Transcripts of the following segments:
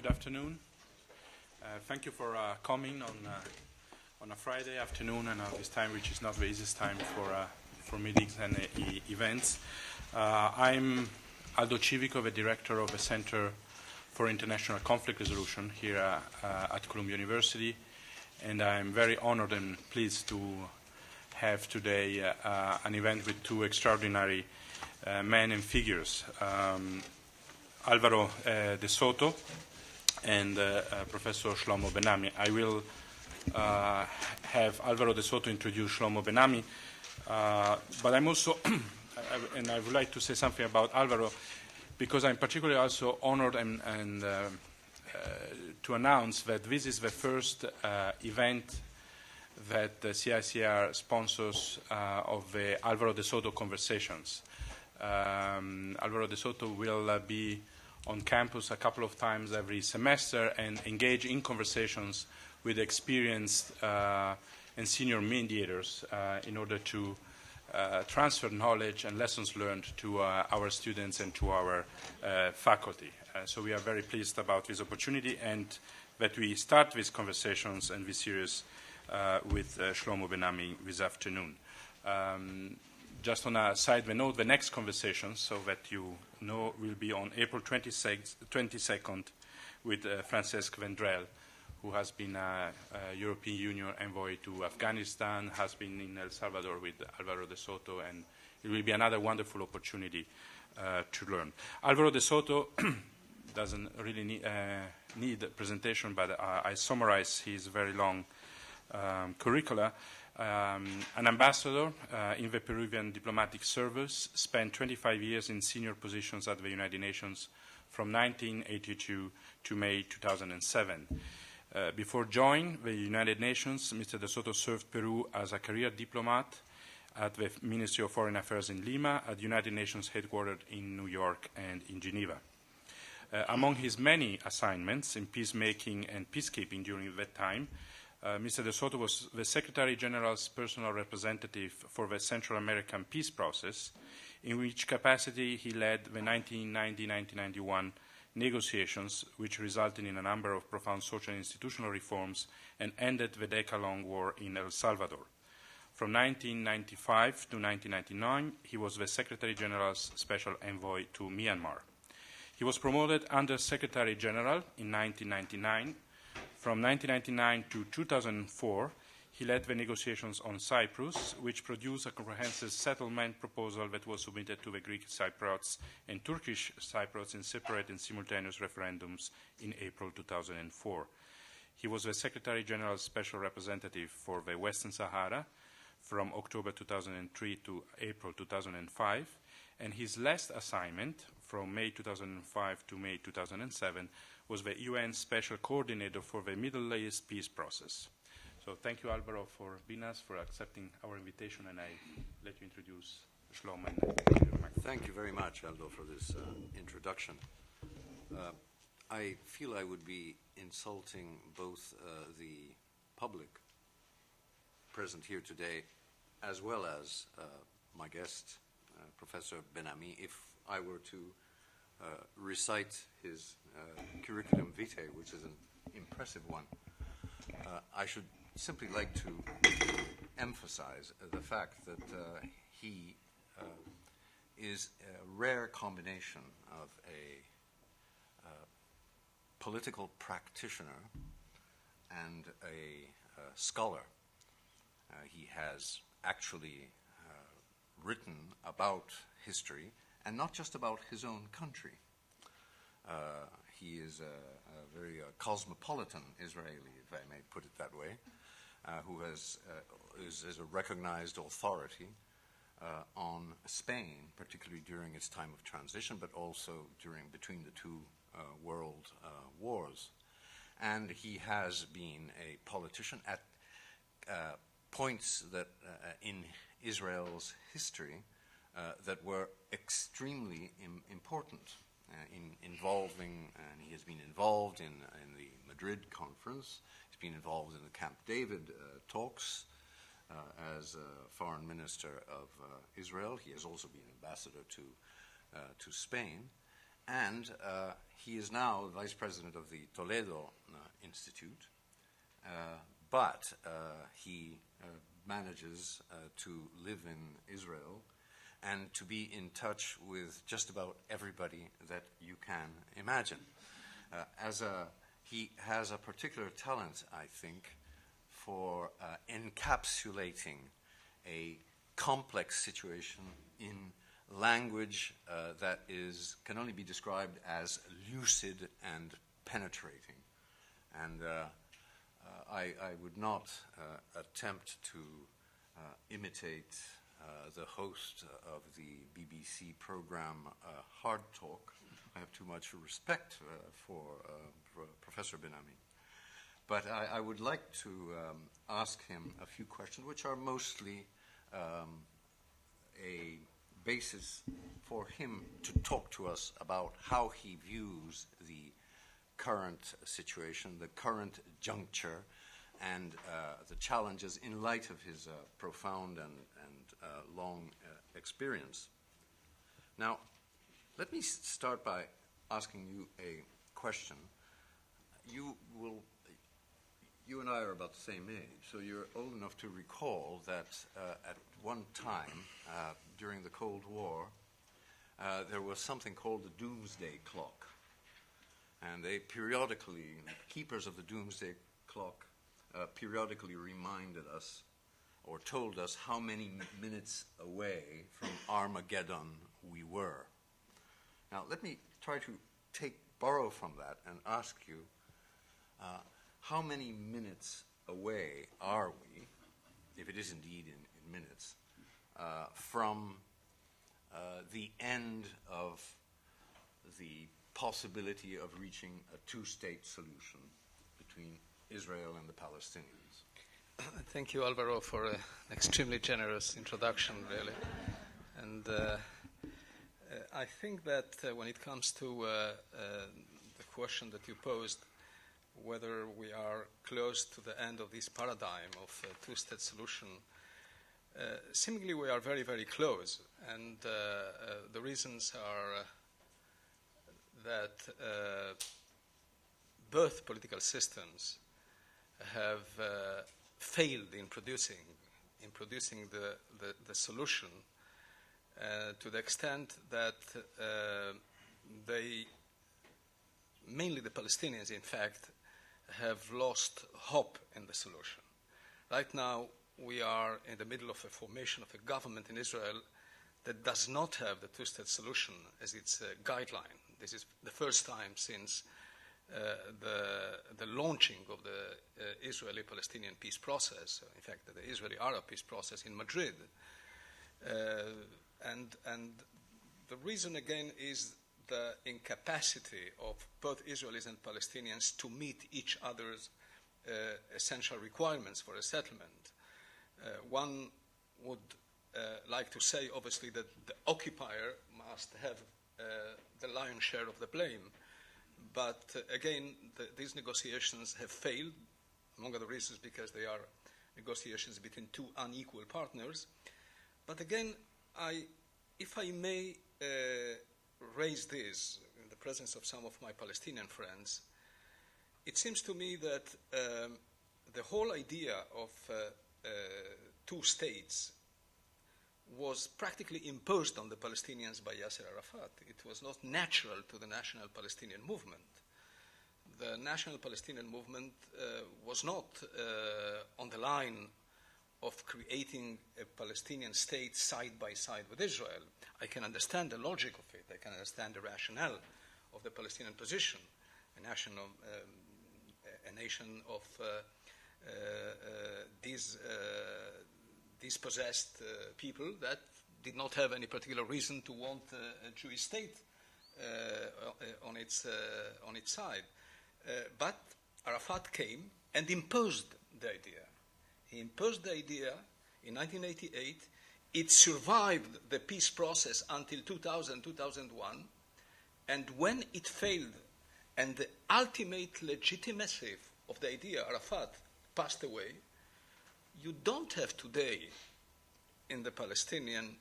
Good afternoon. Thank you for coming on a Friday afternoon and at this time, which is not the easiest time for meetings and events. I'm Aldo Civico, the director of the Center for International Conflict Resolution here at Columbia University, and I'm very honored and pleased to have today an event with two extraordinary men and figures, Alvaro de Soto and Professor Shlomo Benami. I will have Alvaro de Soto introduce Shlomo Benami, but I'm also, and I would like to say something about Alvaro, because I'm particularly also honored and to announce that this is the first event that the CICR sponsors of the Alvaro de Soto Conversations. Alvaro de Soto will be on campus a couple of times every semester and engage in conversations with experienced and senior mediators in order to transfer knowledge and lessons learned to our students and to our faculty. So we are very pleased about this opportunity and that we start these conversations and this series with Shlomo Benami this afternoon. Just on a side note, the next conversation, so that you know, will be on April 22nd with Francesc Vendrell, who has been a European Union envoy to Afghanistan, has been in El Salvador with Alvaro de Soto, and it will be another wonderful opportunity to learn. Alvaro de Soto doesn't really need a presentation, but I summarize his very long curricula. An ambassador in the Peruvian diplomatic service, spent 25 years in senior positions at the United Nations from 1982 to May 2007. Before joining the United Nations, Mr. de Soto served Peru as a career diplomat at the Ministry of Foreign Affairs in Lima, at the United Nations headquartered in New York and in Geneva. Among his many assignments in peacemaking and peacekeeping during that time, Mr. de Soto was the Secretary General's personal representative for the Central American peace process, in which capacity he led the 1990-1991 negotiations, which resulted in a number of profound social and institutional reforms and ended the decade-long war in El Salvador. From 1995 to 1999, he was the Secretary General's special envoy to Myanmar. He was promoted Under Secretary General in 1999. From 1999 to 2004, he led the negotiations on Cyprus, which produced a comprehensive settlement proposal that was submitted to the Greek Cypriots and Turkish Cypriots in separate and simultaneous referendums in April 2004. He was the Secretary General's Special Representative for the Western Sahara from October 2003 to April 2005, and his last assignment from May 2005 to May 2007 was the UN Special Coordinator for the Middle East peace process. So thank you, Alvaro, for being us, for accepting our invitation, and I let you introduce Shlomo. Thank you very much, Aldo, for this introduction. I feel I would be insulting both the public present here today as well as my guest, Professor Benami, if I were to recite his curriculum vitae, which is an impressive one. I should simply like to emphasize the fact that he is a rare combination of a political practitioner and a scholar. He has actually written about history, and not just about his own country. He is a very cosmopolitan Israeli, if I may put it that way, who is a recognized authority on Spain, particularly during its time of transition, but also between the two world wars. And he has been a politician at points that in Israel's history that were extremely important, involving, and he has been involved in the Madrid conference. He's been involved in the Camp David talks as foreign minister of Israel. He has also been ambassador to Spain, And he is now vice president of the Toledo Institute, but he manages to live in Israel and to be in touch with just about everybody that you can imagine. He has a particular talent, I think, for encapsulating a complex situation in language that can only be described as lucid and penetrating. And I would not attempt to imitate the host of the BBC program Hard Talk. I have too much respect for Professor Ben-Ami. But I would like to ask him a few questions, which are mostly a basis for him to talk to us about how he views the current situation, the current juncture, and the challenges in light of his profound and long experience. Now, let me start by asking you a question. You and I are about the same age, so you're old enough to recall that at one time during the Cold War, there was something called the Doomsday Clock. And they periodically, keepers of the Doomsday Clock, periodically reminded us or told us how many minutes away from Armageddon we were. Now, let me try to borrow from that and ask you, how many minutes away are we, if it is indeed in minutes, from the end of the possibility of reaching a two-state solution between Israel and the Palestinians? Thank you, Alvaro, for an extremely generous introduction, really. And I think that when it comes to the question that you posed, whether we are close to the end of this paradigm of a two-state solution, seemingly we are very, very close. And the reasons are that both political systems have failed in producing the solution to the extent that mainly the Palestinians, in fact, have lost hope in the solution. Right now, we are in the middle of a formation of a government in Israel that does not have the two-state solution as its guideline. This is the first time since the launching of the Israeli-Palestinian peace process, in fact, the Israeli-Arab peace process in Madrid. And the reason, again, is the incapacity of both Israelis and Palestinians to meet each other's essential requirements for a settlement. One would like to say, obviously, that the occupier must have the lion's share of the blame. But again, these negotiations have failed, among other reasons because they are negotiations between two unequal partners. But again, if I may raise this in the presence of some of my Palestinian friends, it seems to me that the whole idea of two states was practically imposed on the Palestinians by Yasser Arafat. It was not natural to the National Palestinian Movement. The National Palestinian Movement was not on the line of creating a Palestinian state side by side with Israel. I can understand the logic of it. I can understand the rationale of the Palestinian position, a nation of dispossessed people that did not have any particular reason to want a Jewish state on its side. But Arafat came and imposed the idea. He imposed the idea in 1988. It survived the peace process until 2000, 2001. And when it failed and the ultimate legitimacy of the idea, Arafat, passed away, you don't have today in the Palestinian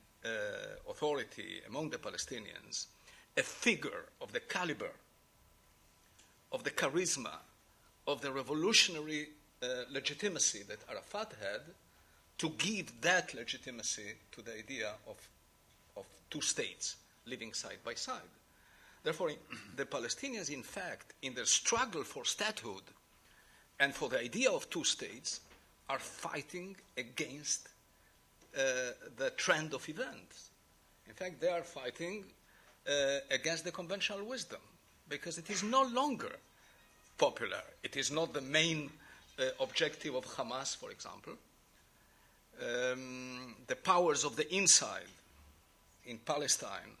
Authority, among the Palestinians, a figure of the caliber, of the charisma, of the revolutionary legitimacy that Arafat had, to give that legitimacy to the idea of two states living side by side. Therefore, the Palestinians, in fact, in their struggle for statehood and for the idea of two states, are fighting against the trend of events. In fact, they are fighting against the conventional wisdom, because it is no longer popular. It is not the main objective of Hamas, for example. The powers of the inside in Palestine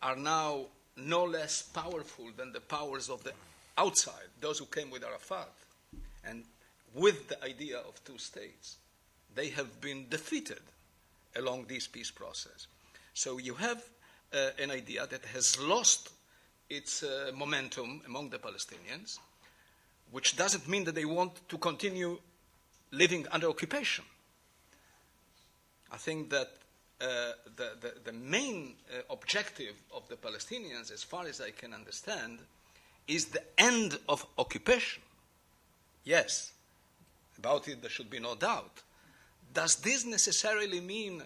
are now no less powerful than the powers of the outside, those who came with Arafat. And with the idea of two states, they have been defeated along this peace process. So you have an idea that has lost its momentum among the Palestinians, which doesn't mean that they want to continue living under occupation. I think that the main objective of the Palestinians, as far as I can understand, is the end of occupation. Yes, about it there should be no doubt. Does this necessarily mean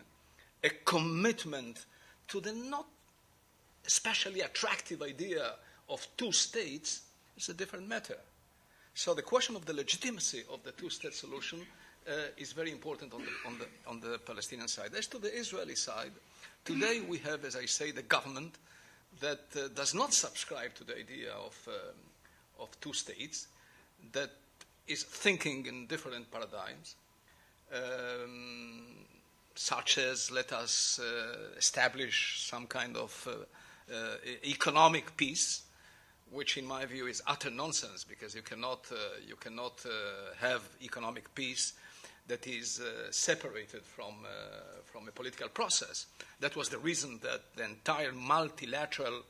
a commitment to the not especially attractive idea of two states? It's a different matter. So the question of the legitimacy of the two-state solution is very important on the Palestinian side. As to the Israeli side, today we have, as I say, the government that does not subscribe to the idea of two states, that is thinking in different paradigms, such as let us establish some kind of economic peace, which in my view is utter nonsense, because you cannot have economic peace that is separated from a political process. That was the reason that the entire multilateral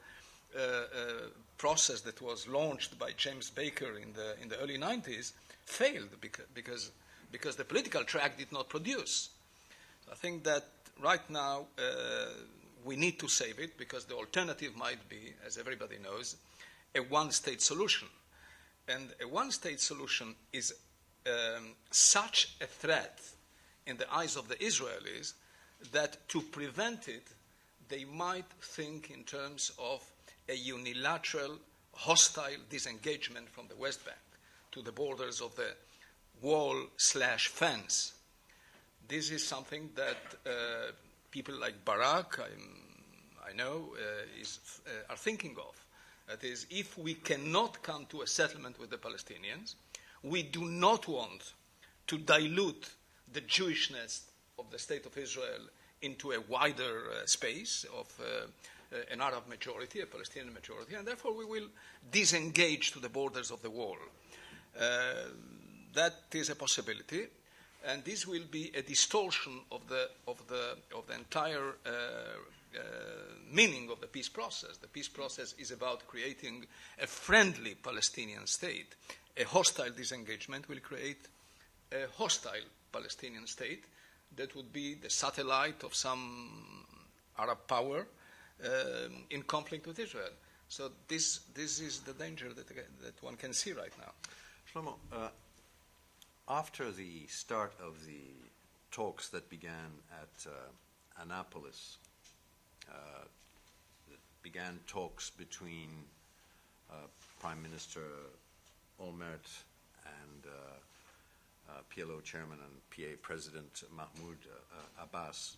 process that was launched by James Baker in the early 90s failed because the political track did not produce. So I think that right now we need to save it, because the alternative might be, as everybody knows, a one-state solution. And a one-state solution is such a threat in the eyes of the Israelis that to prevent it, they might think in terms of a unilateral, hostile disengagement from the West Bank to the borders of the wall/fence. This is something that people like Barak, I know, are thinking of. That is, if we cannot come to a settlement with the Palestinians, we do not want to dilute the Jewishness of the State of Israel into a wider space of an Arab majority, a Palestinian majority, and therefore we will disengage to the borders of the wall. That is a possibility, and this will be a distortion of the entire meaning of the peace process. The peace process is about creating a friendly Palestinian state. A hostile disengagement will create a hostile Palestinian state that would be the satellite of some Arab power in conflict with Israel. So this is the danger that one can see right now. Shlomo, after the start of the talks that began at Annapolis, began talks between Prime Minister Olmert and PLO Chairman and PA President Mahmoud Abbas.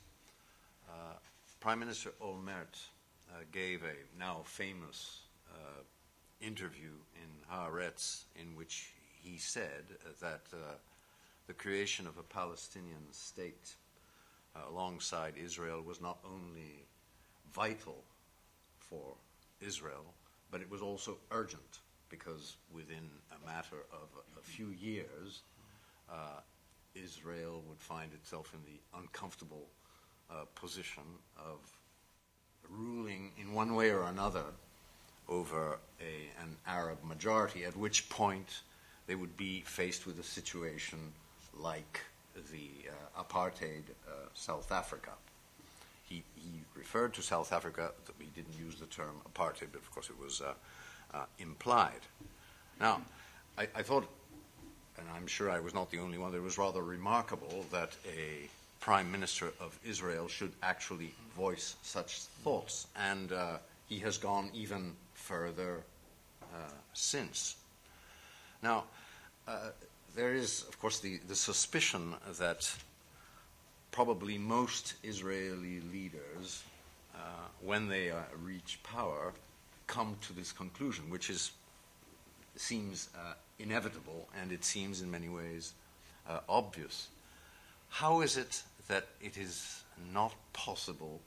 Prime Minister Olmert gave a now famous interview in Haaretz in which he said that the creation of a Palestinian state alongside Israel was not only vital for Israel, but it was also urgent, because within a matter of a few years, Israel would find itself in the uncomfortable position of ruling in one way or another over an Arab majority, at which point they would be faced with a situation like the apartheid South Africa. He referred to South Africa, he didn't use the term apartheid, but of course it was implied. Now, I thought, and I'm sure I was not the only one, that it was rather remarkable that a prime minister of Israel should actually voice such thoughts, and he has gone even further since. Now, there is, of course, the suspicion that probably most Israeli leaders, when they reach power, come to this conclusion, which seems inevitable, and it seems in many ways obvious. How is it that it is not possible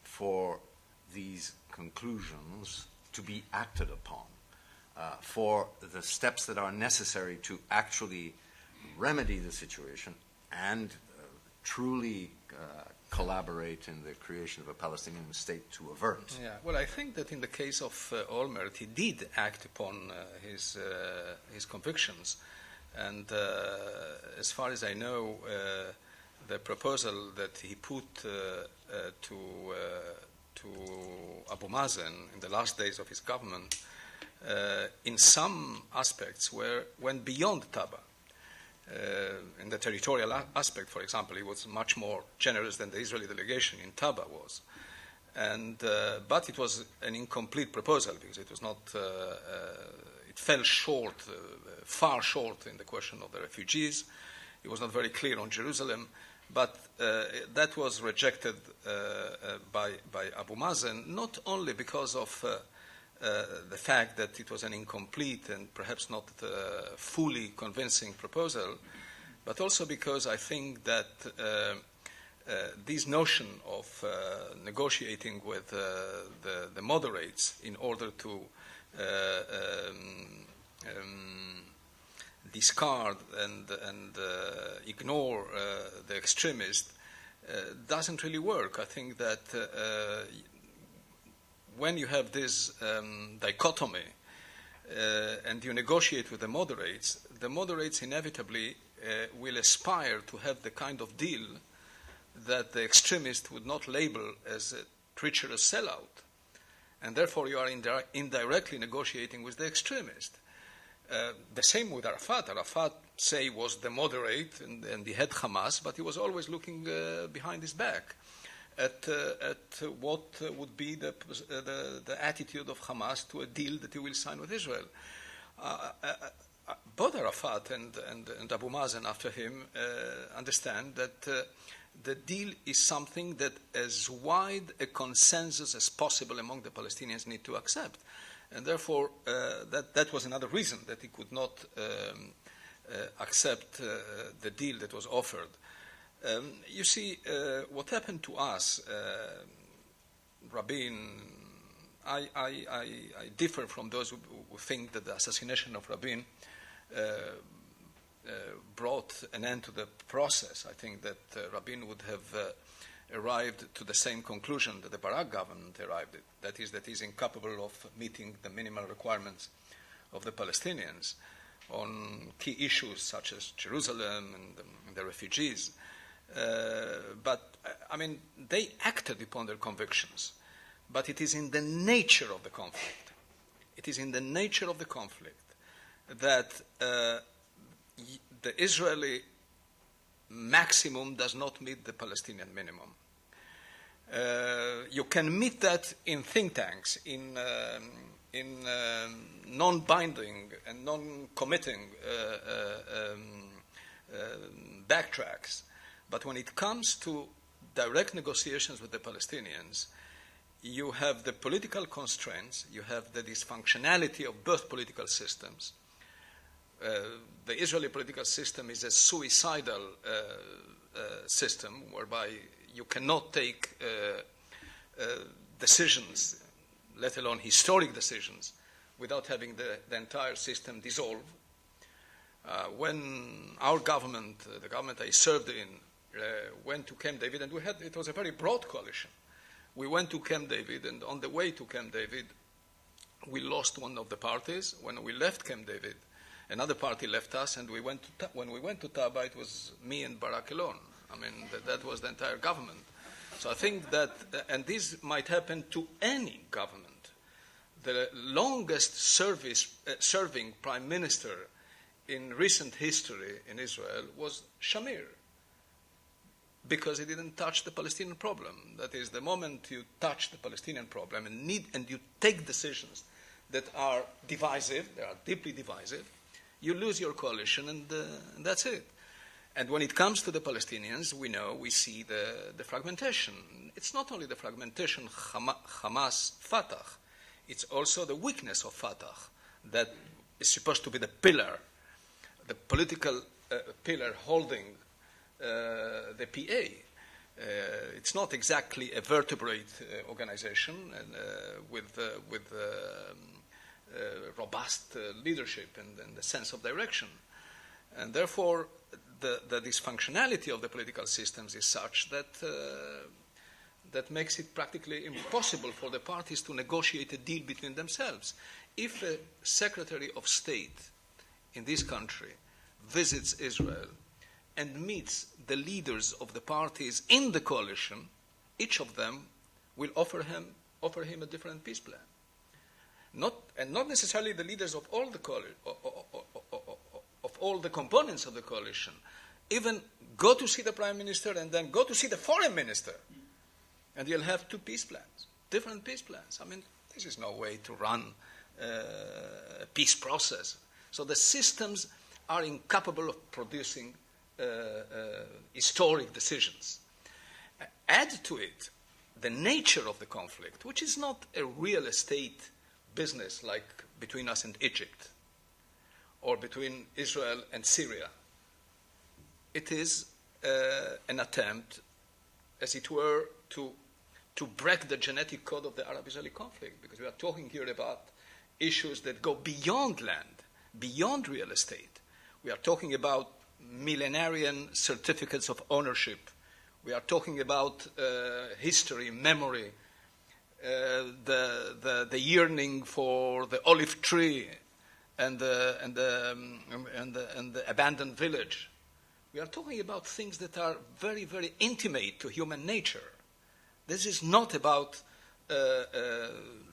for these conclusions to be acted upon, for the steps that are necessary to actually remedy the situation and truly collaborate in the creation of a Palestinian state to avert? Yeah, well, I think that in the case of Olmert, he did act upon his convictions, and as far as I know, the proposal that he put to Abu Mazen in the last days of his government, in some aspects, went beyond Taba. In the territorial aspect, for example, he was much more generous than the Israeli delegation in Taba was. But it was an incomplete proposal because it was not, it fell short, far short in the question of the refugees. It was not very clear on Jerusalem, but that was rejected by Abu Mazen, not only because of the fact that it was an incomplete and perhaps not fully convincing proposal, but also because I think that this notion of negotiating with the moderates in order to discard and ignore the extremists doesn't really work. I think that when you have this dichotomy and you negotiate with the moderates inevitably will aspire to have the kind of deal that the extremist would not label as a treacherous sellout. And therefore you are indirectly negotiating with the extremist. The same with Arafat. Arafat, say, was the moderate and he had Hamas, but he was always looking behind his back at what would be the attitude of Hamas to a deal that he will sign with Israel. Both Arafat and Abu Mazen after him understand that the deal is something that as wide a consensus as possible among the Palestinians need to accept. And therefore, that was another reason that he could not accept the deal that was offered. You see, what happened to us, Rabin, I differ from those who think that the assassination of Rabin brought an end to the process. I think that Rabin would have arrived to the same conclusion that the Barak government arrived at. That is, that he's incapable of meeting the minimal requirements of the Palestinians on key issues such as Jerusalem and the refugees. But, I mean, they acted upon their convictions. But it is in the nature of the conflict. It is in the nature of the conflict that the Israeli maximum does not meet the Palestinian minimum. You can meet that in think tanks, in non-binding and non-committing backtracks. But when it comes to direct negotiations with the Palestinians, you have the political constraints, you have the dysfunctionality of both political systems. The Israeli political system is a suicidal system whereby you cannot take decisions, let alone historic decisions, without having the entire system dissolve. When our government, the government I served in, went to Camp David, and it was a very broad coalition. We went to Camp David, and on the way to Camp David, we lost one of the parties. When we left Camp David, another party left us, and when we went to Taba, it was me and Barak alone. I mean, that was the entire government. So I think that, and this might happen to any government. The longest serving prime minister in recent history in Israel was Shamir, because he didn't touch the Palestinian problem. That is, the moment you touch the Palestinian problem and you take decisions that are divisive, they are deeply divisive, you lose your coalition, and that's it. And when it comes to the Palestinians, we see the fragmentation. It's not only the fragmentation Hamas-Fatah, it's also the weakness of Fatah that is supposed to be the pillar, the political pillar holding the PA. It's not exactly a vertebrate organization with robust leadership and the sense of direction. And therefore, the dysfunctionality of the political systems is such that that makes it practically impossible for the parties to negotiate a deal between themselves. If a Secretary of State in this country visits Israel and meets the leaders of the parties in the coalition, each of them will offer him a different peace plan. Not necessarily the leaders of all the components of the coalition. Even go to see the prime minister and then go to see the foreign minister, and you'll have two peace plans, different peace plans. I mean, this is no way to run a peace process. So the systems are incapable of producing historic decisions. Add to it the nature of the conflict, which is not a real estate business like between us and Egypt or between Israel and Syria. It is an attempt, as it were, to break the genetic code of the Arab-Israeli conflict, because we are talking here about issues that go beyond land, beyond real estate. We are talking about millenarian certificates of ownership. We are talking about history, memory, the yearning for the olive tree and the abandoned village. We are talking about things that are very, very intimate to human nature. This is not about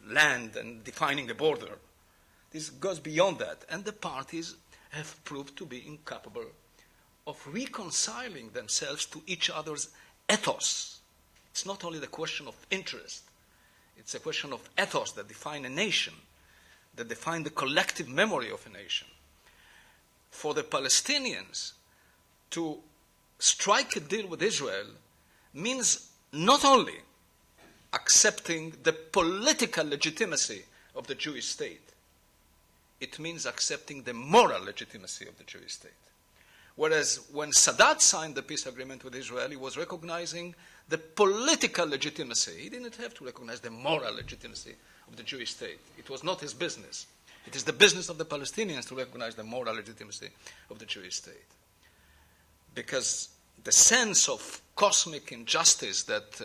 land and defining a border. This goes beyond that. And the parties have proved to be incapable of reconciling themselves to each other's ethos. It's not only the question of interest. It's a question of ethos that define a nation, that define the collective memory of a nation. For the Palestinians to strike a deal with Israel means not only accepting the political legitimacy of the Jewish state, it means accepting the moral legitimacy of the Jewish state. Whereas when Sadat signed the peace agreement with Israel, he was recognizing the political legitimacy. He didn't have to recognize the moral legitimacy of the Jewish state. It was not his business. It is the business of the Palestinians to recognize the moral legitimacy of the Jewish state. Because the sense of cosmic injustice that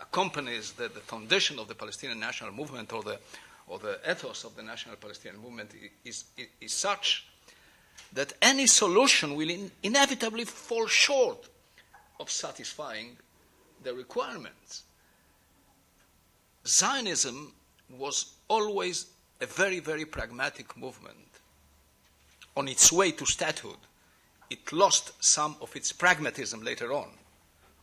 accompanies the foundation of the Palestinian national movement or the ethos of the national Palestinian movement is such that any solution will inevitably fall short of satisfying the requirements. Zionism was always a very, very pragmatic movement. On its way to statehood, it lost some of its pragmatism later on,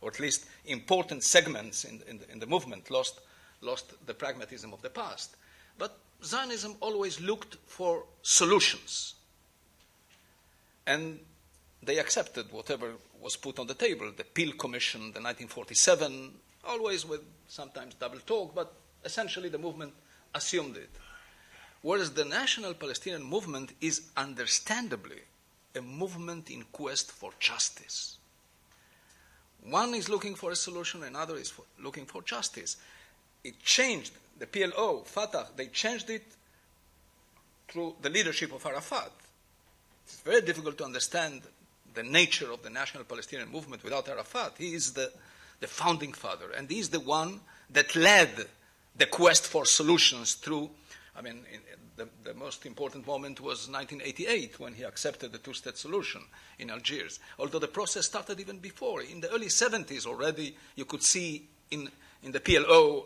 or at least important segments in the movement lost the pragmatism of the past. But Zionism always looked for solutions. And they accepted whatever was put on the table, the Peel Commission, the 1947, always with sometimes double talk, but essentially the movement assumed it. Whereas the national Palestinian movement is understandably a movement in quest for justice. One is looking for a solution, another is looking for justice. It changed, the PLO, Fatah, they changed it through the leadership of Arafat. It's very difficult to understand the nature of the national Palestinian movement without Arafat. He is the founding father, and he is the one that led the quest for solutions through I mean, the most important moment was 1988 when he accepted the two-state solution in Algiers, although the process started even before. In the early 70s already, you could see in the PLO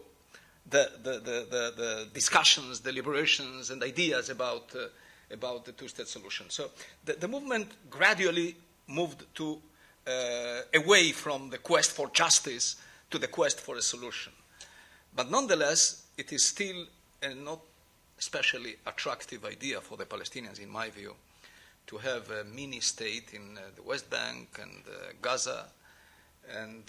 the discussions, deliberations, and ideas about the two-state solution. So the movement gradually moved to away from the quest for justice to the quest for a solution. But nonetheless, it is still a not especially attractive idea for the Palestinians, in my view, to have a mini-state in the West Bank and Gaza, and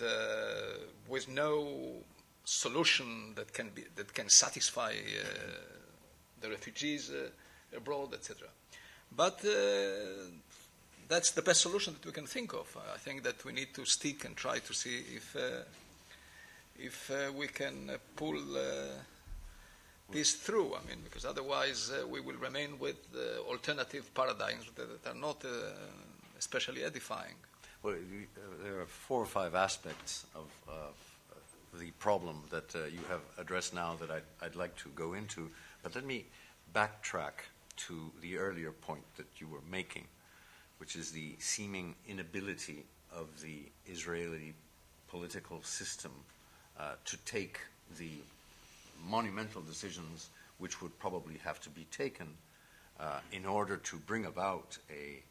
with no solution that can satisfy the refugees abroad, etc. But that's the best solution that we can think of. I think that we need to stick and try to see if we can pull this through. I mean, because otherwise we will remain with alternative paradigms that are not especially edifying. Well, there are 4 or 5 aspects of the problem that you have addressed now that I'd like to go into, but let me backtrack to the earlier point that you were making, which is the seeming inability of the Israeli political system to take the monumental decisions which would probably have to be taken in order to bring about a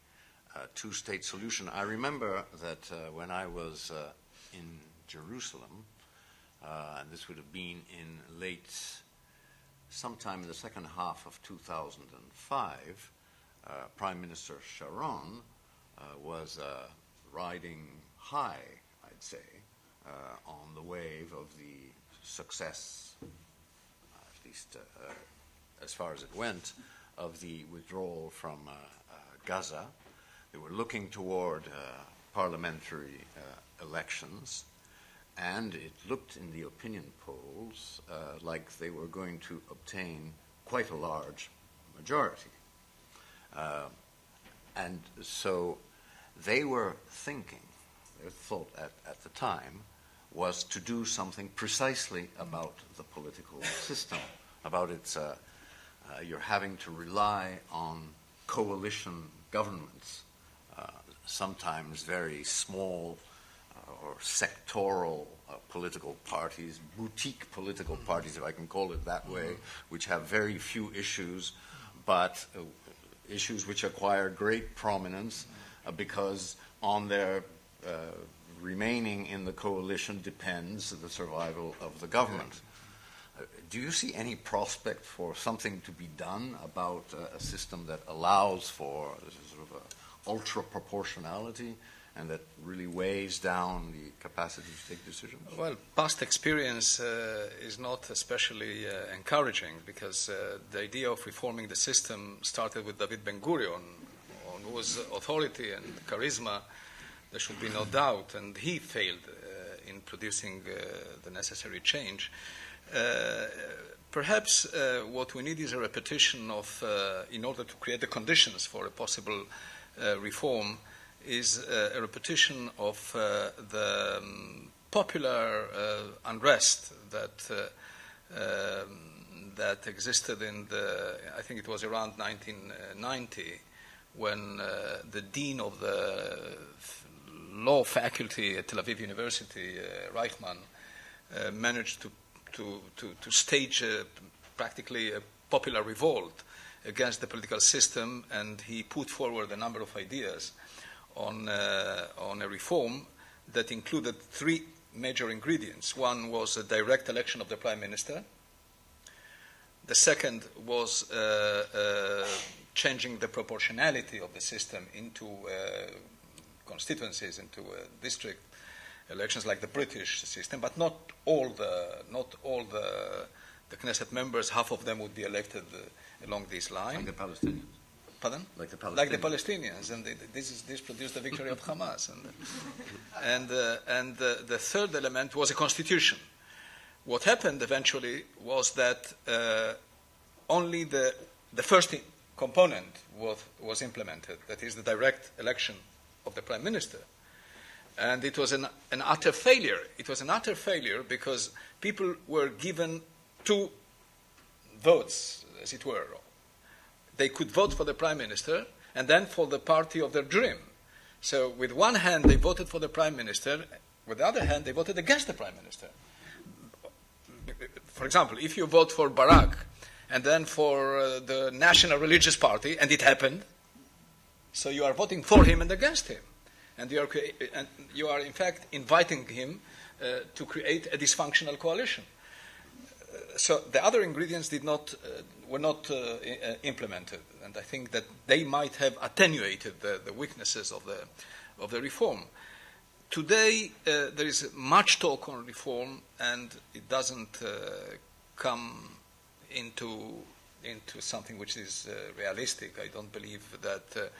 two-state solution. I remember that when I was in Jerusalem, and this would have been in sometime in the second half of 2005, Prime Minister Sharon was riding high, I'd say, on the wave of the success, at least as far as it went, of the withdrawal from Gaza. They were looking toward parliamentary elections, and it looked in the opinion polls like they were going to obtain quite a large majority. And so they were thinking, their thought at the time was to do something precisely about the political system, about its, you're having to rely on coalition governments, sometimes very small or sectoral political parties, boutique political parties, if I can call it that way, which have very few issues, but issues which acquire great prominence because on their remaining in the coalition depends the survival of the government. Do you see any prospect for something to be done about a system that allows for sort of ultra-proportionality and that really weighs down the capacity to take decisions? Well, past experience is not especially encouraging because the idea of reforming the system started with David Ben-Gurion, on whose authority and charisma there should be no doubt, and he failed in producing the necessary change. Perhaps what we need is a repetition of, in order to create the conditions for a possible reform, is a repetition of the popular unrest that existed in I think it was around 1990, when the dean of the law faculty at Tel Aviv University, Reichman, managed to stage practically a popular revolt against the political system, and he put forward a number of ideas on a reform that included 3 major ingredients. One was a direct election of the prime minister. The second was changing the proportionality of the system into constituencies, into district elections like the British system, but not all the Knesset members. Half of them would be elected along this line. Like the Palestinians. Pardon? Like the Palestinians. Like the Palestinians, and this produced the victory of Hamas. And the third element was a constitution. What happened eventually was that only the first component was implemented, that is the direct election of the prime minister. And it was an utter failure. It was an utter failure because people were given 2 votes as it were. They could vote for the prime minister and then for the party of their dream. So with one hand, they voted for the prime minister. With the other hand, they voted against the prime minister. For example, if you vote for Barak and then for the National Religious Party, and it happened, so you are voting for him and against him. And you are in fact inviting him to create a dysfunctional coalition. So the other ingredients were not implemented, and I think that they might have attenuated the weaknesses of the reform. Today, there is much talk on reform, and it doesn't come into something which is realistic. I don't believe that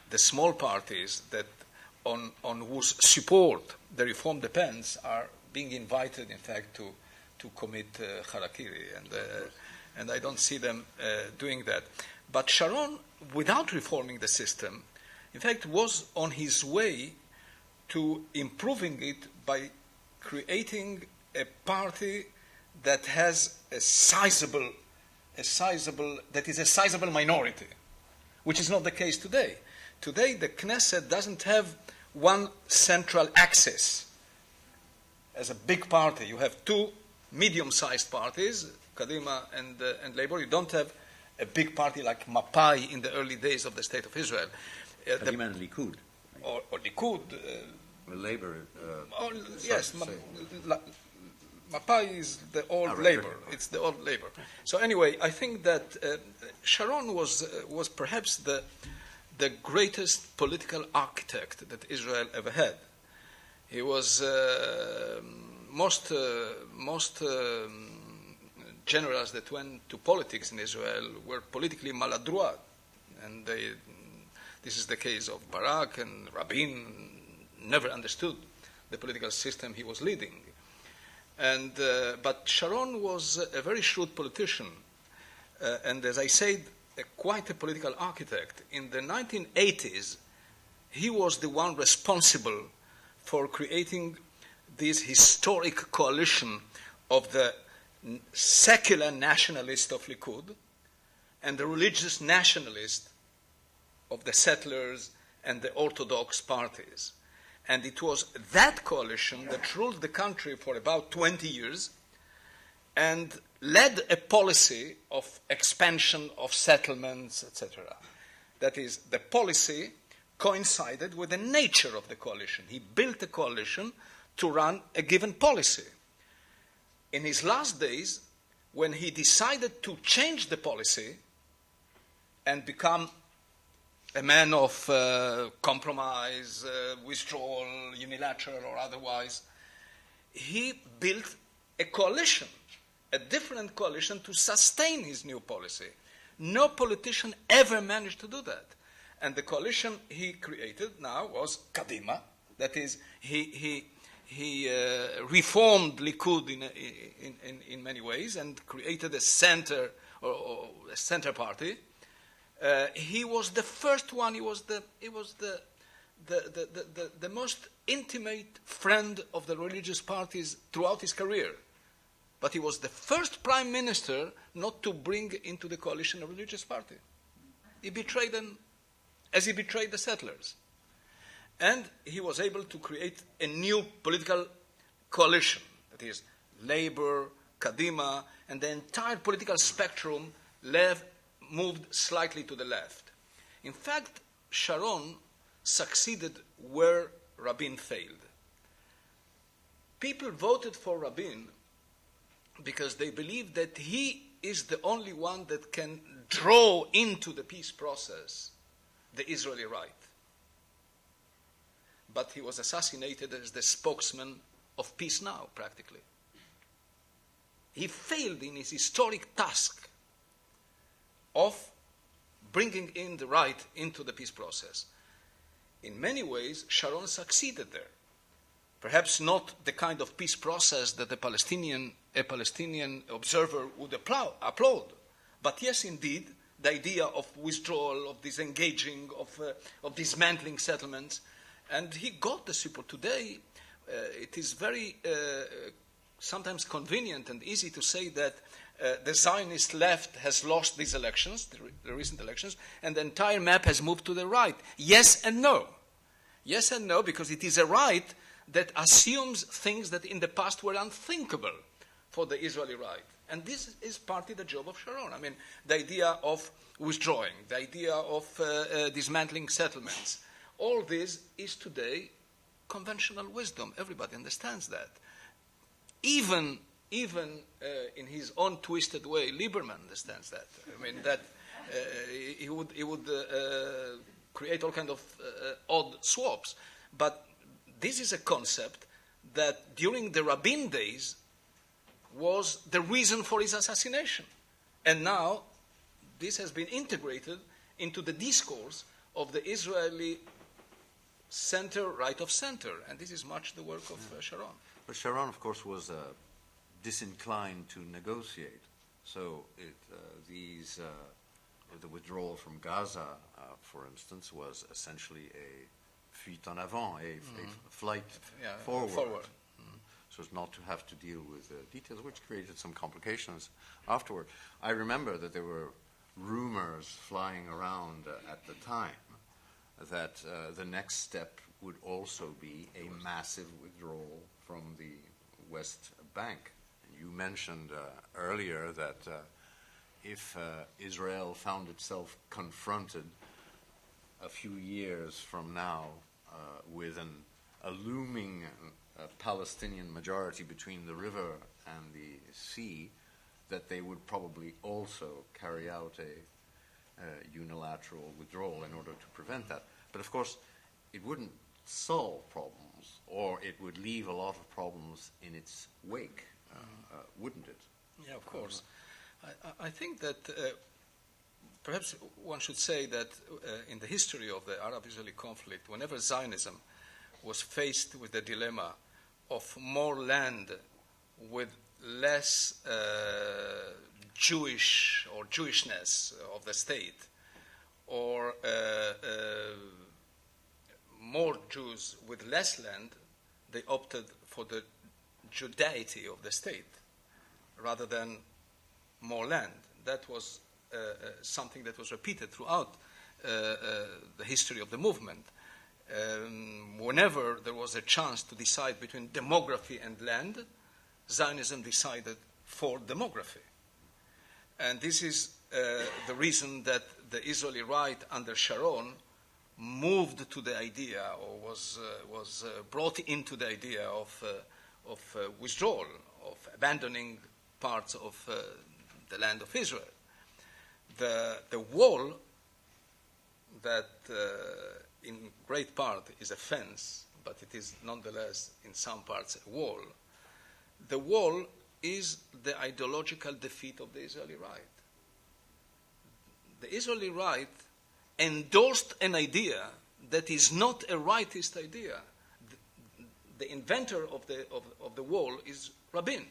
the small parties that on whose support the reform depends are being invited, in fact, to commit harakiri, and I don't see them doing that. But Sharon, without reforming the system, in fact, was on his way to improving it by creating a party that has a sizable minority, which is not the case today. Today, the Knesset doesn't have one central axis as a big party. You have two medium-sized parties, Kadima and Labour. You don't have a big party like Mapai in the early days of the State of Israel. Kadima and Likud. Or Likud. Labour. Yes, Mapai is the old Labour. Right. It's the old Labour. So anyway, I think that Sharon was perhaps the greatest political architect that Israel ever had. He was most generals that went to politics in Israel were politically maladroit, and this is the case of Barak, and Rabin never understood the political system he was leading. But Sharon was a very shrewd politician, and as I said, quite a political architect. In the 1980s, he was the one responsible for creating this historic coalition of the secular nationalist of Likud and the religious nationalist of the settlers and the Orthodox parties. And it was that coalition that ruled the country for about 20 years and led a policy of expansion of settlements, etc. That is, the policy coincided with the nature of the coalition. He built a coalition to run a given policy. In his last days, when he decided to change the policy and become a man of compromise, withdrawal, unilateral or otherwise, he built a coalition, a different coalition to sustain his new policy. No politician ever managed to do that. And the coalition he created now was Kadima. That is, he reformed Likud in many ways and created a center or a center party. He was the first one. He was the most intimate friend of the religious parties throughout his career. But he was the first prime minister not to bring into the coalition a religious party. He betrayed them as he betrayed the settlers. And he was able to create a new political coalition, that is, Labour, Kadima, and the entire political spectrum moved slightly to the left. In fact, Sharon succeeded where Rabin failed. People voted for Rabin because they believed that he is the only one that can draw into the peace process the Israeli right. But he was assassinated as the spokesman of Peace Now, practically. He failed in his historic task of bringing in the right into the peace process. In many ways, Sharon succeeded there. Perhaps not the kind of peace process that a Palestinian observer would applaud. But yes, indeed, the idea of withdrawal, of disengaging, of dismantling settlements. And he got the support. Today, it is very sometimes convenient and easy to say that the Zionist left has lost these elections, the recent elections, and the entire map has moved to the right. Yes and no. Yes and no, because it is a right that assumes things that in the past were unthinkable for the Israeli right. And this is partly the job of Sharon. I mean, the idea of withdrawing, the idea of dismantling settlements, all this is today conventional wisdom. Everybody understands that. Even in his own twisted way, Lieberman understands that. I mean, that he would create all kind of odd swaps. But this is a concept that during the Rabin days was the reason for his assassination. And now this has been integrated into the discourse of the Israeli center, right of center. And this is much the work of Sharon. But Sharon, of course, was disinclined to negotiate. So the withdrawal from Gaza, for instance, was essentially a fuite en avant, a flight forward. So as not to have to deal with details, which created some complications afterward. I remember that there were rumors flying around at the time that the next step would also be a massive withdrawal from the West Bank. You mentioned earlier that if Israel found itself confronted a few years from now with a looming Palestinian majority between the river and the sea, that they would probably also carry out a unilateral withdrawal in order to prevent that. But of course, it wouldn't solve problems, or it would leave a lot of problems in its wake, wouldn't it? Yeah, of course. I think that perhaps one should say that in the history of the Arab-Israeli conflict, whenever Zionism was faced with the dilemma of more land with less Jewish or Jewishness of the state, or more Jews with less land, they opted for the Judaity of the state rather than more land. That was something that was repeated throughout the history of the movement. Whenever there was a chance to decide between demography and land, Zionism decided for demography. And this is the reason that the Israeli right under Sharon moved to the idea, or was brought into the idea of withdrawal, of abandoning parts of the land of Israel. The wall that in great part is a fence, but it is nonetheless in some parts a wall. The wall is the ideological defeat of the Israeli right. The Israeli right endorsed an idea that is not a rightist idea. The inventor of the wall is Rabin.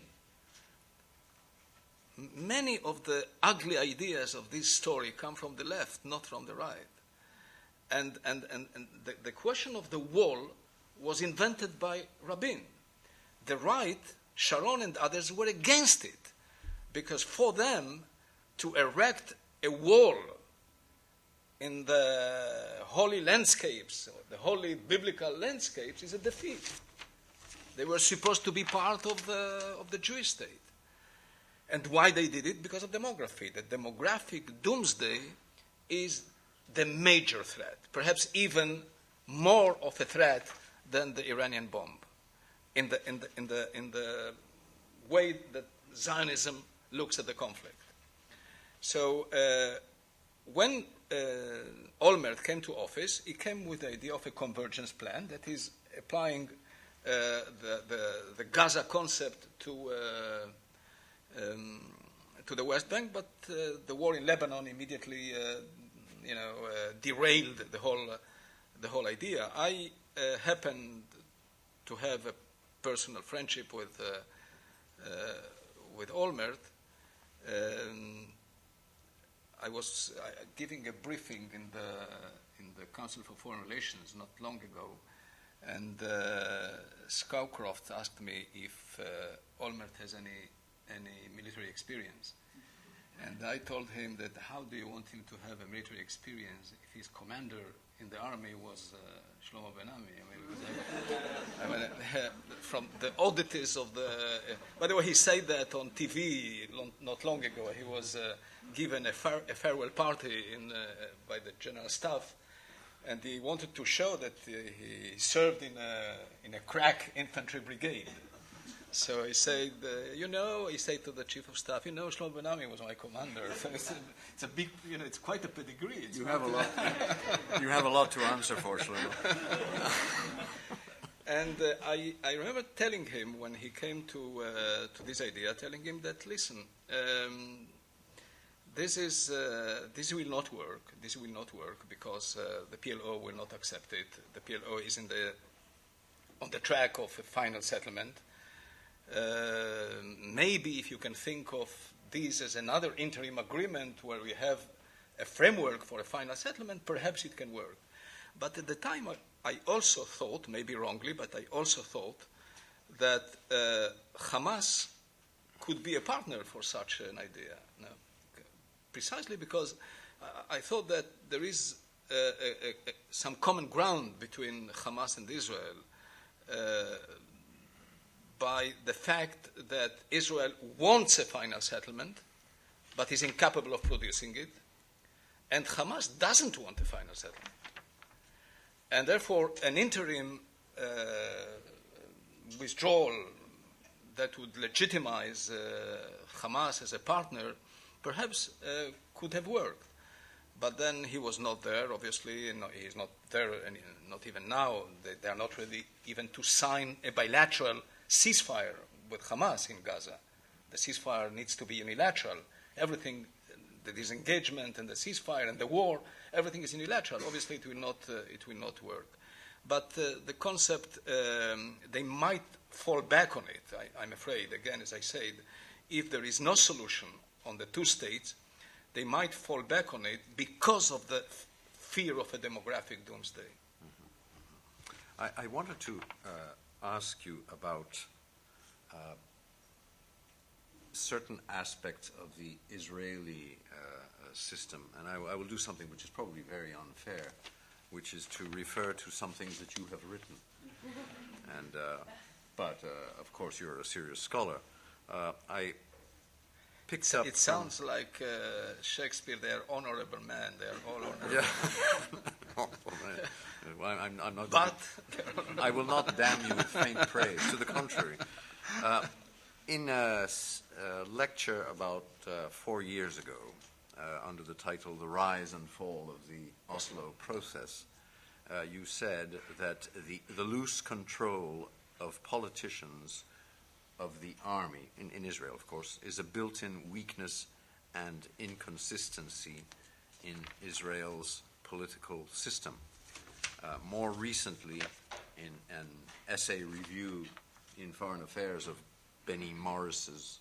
Many of the ugly ideas of this story come from the left, not from the right. And the question of the wall was invented by Rabin. The right, Sharon and others, were against it, because for them to erect a wall in the holy landscapes, the holy biblical landscapes, is a defeat. They were supposed to be part of the Jewish state. And why they did it? Because of demography. The demographic doomsday is the major threat, perhaps even more of a threat than the Iranian bomb, in the way that Zionism looks at the conflict. So when Olmert came to office, he came with the idea of a convergence plan that is applying the Gaza concept to the West Bank, but the war in Lebanon immediately, derailed the whole idea. I happened to have a personal friendship with Olmert. I was giving a briefing in the Council for Foreign Relations not long ago, And Scowcroft asked me if Olmert has any military experience. And I told him that how do you want him to have a military experience if his commander in the army was Shlomo Ben-Ami? I mean, from the oddities of the... by the way, he said that on TV not long ago. He was given a farewell party by the general staff, and he wanted to show that he served in a crack infantry brigade. So he said, he said to the chief of staff, Shlomo Ben-Ami was my commander. So it's a big, it's quite a pedigree. You have a lot to answer for, Shlomo. And I remember telling him when he came to this idea, telling him that, listen, this will not work. This will not work because the PLO will not accept it. The PLO is on the track of a final settlement. Maybe if you can think of this as another interim agreement where we have a framework for a final settlement, perhaps it can work. But at the time, I also thought, maybe wrongly, but I also thought that Hamas could be a partner for such an idea. No, precisely because I thought that there is some common ground between Hamas and Israel by the fact that Israel wants a final settlement, but is incapable of producing it, and Hamas doesn't want a final settlement. And therefore, an interim withdrawal that would legitimize Hamas as a partner perhaps could have worked. But then he was not there, obviously, and he's not there, and not even now. They are not ready even to sign a bilateral ceasefire with Hamas in Gaza. The ceasefire needs to be unilateral. Everything, the disengagement and the ceasefire and the war, everything is unilateral. Obviously, it will not work. But the concept, they might fall back on it, I'm afraid. Again, as I said, if there is no solution on the two states, they might fall back on it because of the fear of a demographic doomsday. Mm-hmm. I wanted to ask you about certain aspects of the Israeli system, and I will do something which is probably very unfair, which is to refer to some things that you have written. And but of course you're a serious scholar. I picked up. It sounds like Shakespeare. They are honorable men. They are all honorable. Yeah. Well, I'm not. But I will not damn you with faint praise. To the contrary. In a lecture about 4 years ago, under the title "The Rise and Fall of the Oslo Process," you said that the loose control of politicians of the army, in Israel, of course, is a built-in weakness and inconsistency in Israel's political system. More recently, in an essay review in Foreign Affairs of Benny Morris's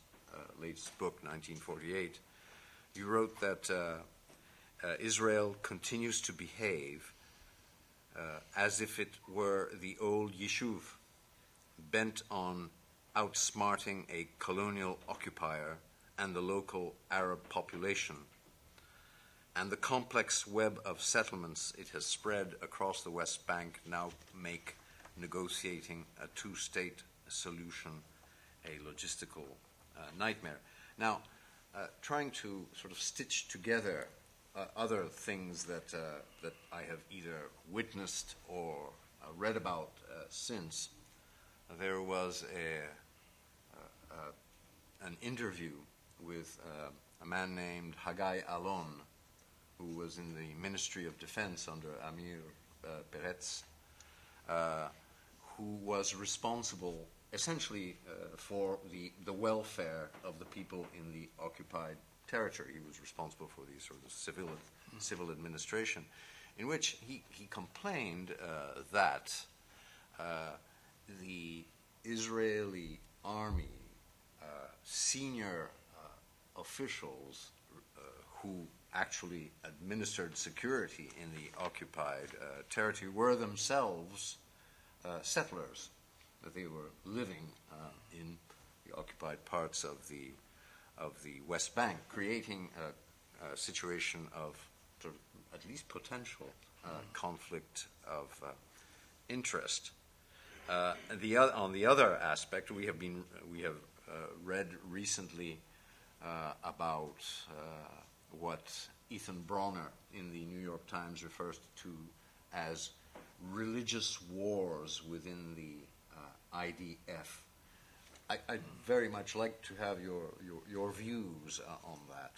latest book, 1948, you wrote that Israel continues to behave as if it were the old Yishuv, bent on outsmarting a colonial occupier and the local Arab population, and the complex web of settlements it has spread across the West Bank now make negotiating a two-state solution a logistical nightmare. Now, trying to sort of stitch together other things that I have either witnessed or read about since, there was an interview with a man named Haggai Alon, who was in the Ministry of Defense under Amir Peretz, who was responsible essentially for the welfare of the people in the occupied territory. He was responsible for the sort of civil administration, in which he complained that the Israeli army senior officials who actually administered security in the occupied territory were themselves settlers. That they were living in the occupied parts of the West Bank, creating a situation of at least potential conflict of interest. On the other aspect, we have read recently about what Ethan Bronner in the New York Times refers to as religious wars within the IDF. I'd very much like to have your views on that.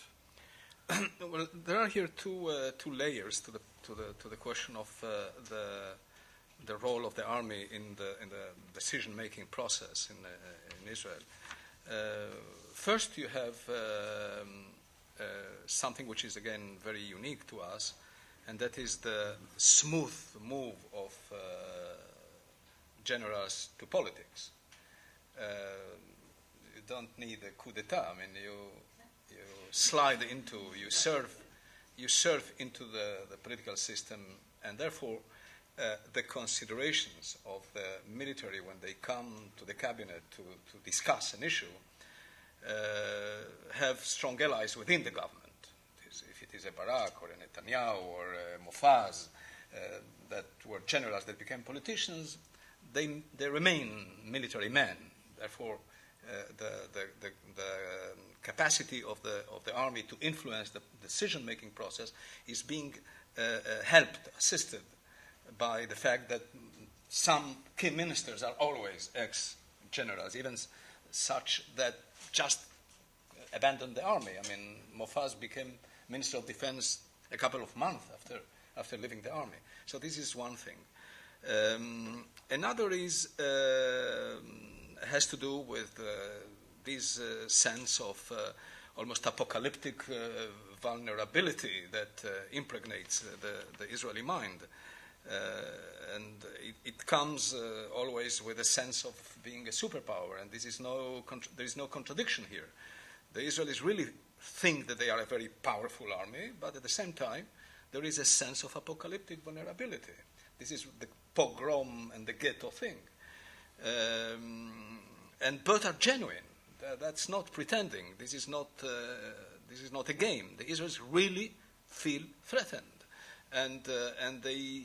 Well, there are here two layers to the question of the role of the army in the decision-making process in Israel. First, you have something which is again very unique to us, and that is the smooth move of generals to politics. You don't need a coup d'état. I mean, you slide into, you surf into the political system, and therefore the considerations of the military when they come to the cabinet to discuss an issue have strong allies within the government. If it is a Barak or a Netanyahu or a Mofaz that were generals that became politicians, they remain military men. Therefore, the capacity of the army to influence the decision-making process is being helped, assisted by the fact that some key ministers are always ex-generals, even such that just abandoned the army. I mean, Mofaz became Minister of Defense a couple of months after leaving the army. So this is one thing. Another has to do with this sense of almost apocalyptic vulnerability that impregnates the Israeli mind. And it comes always with a sense of being a superpower, and there is no contradiction here. The Israelis really think that they are a very powerful army, but at the same time, there is a sense of apocalyptic vulnerability. This is the pogrom and the ghetto thing. And both are genuine. That's not pretending. This is not a game. The Israelis really feel threatened, and they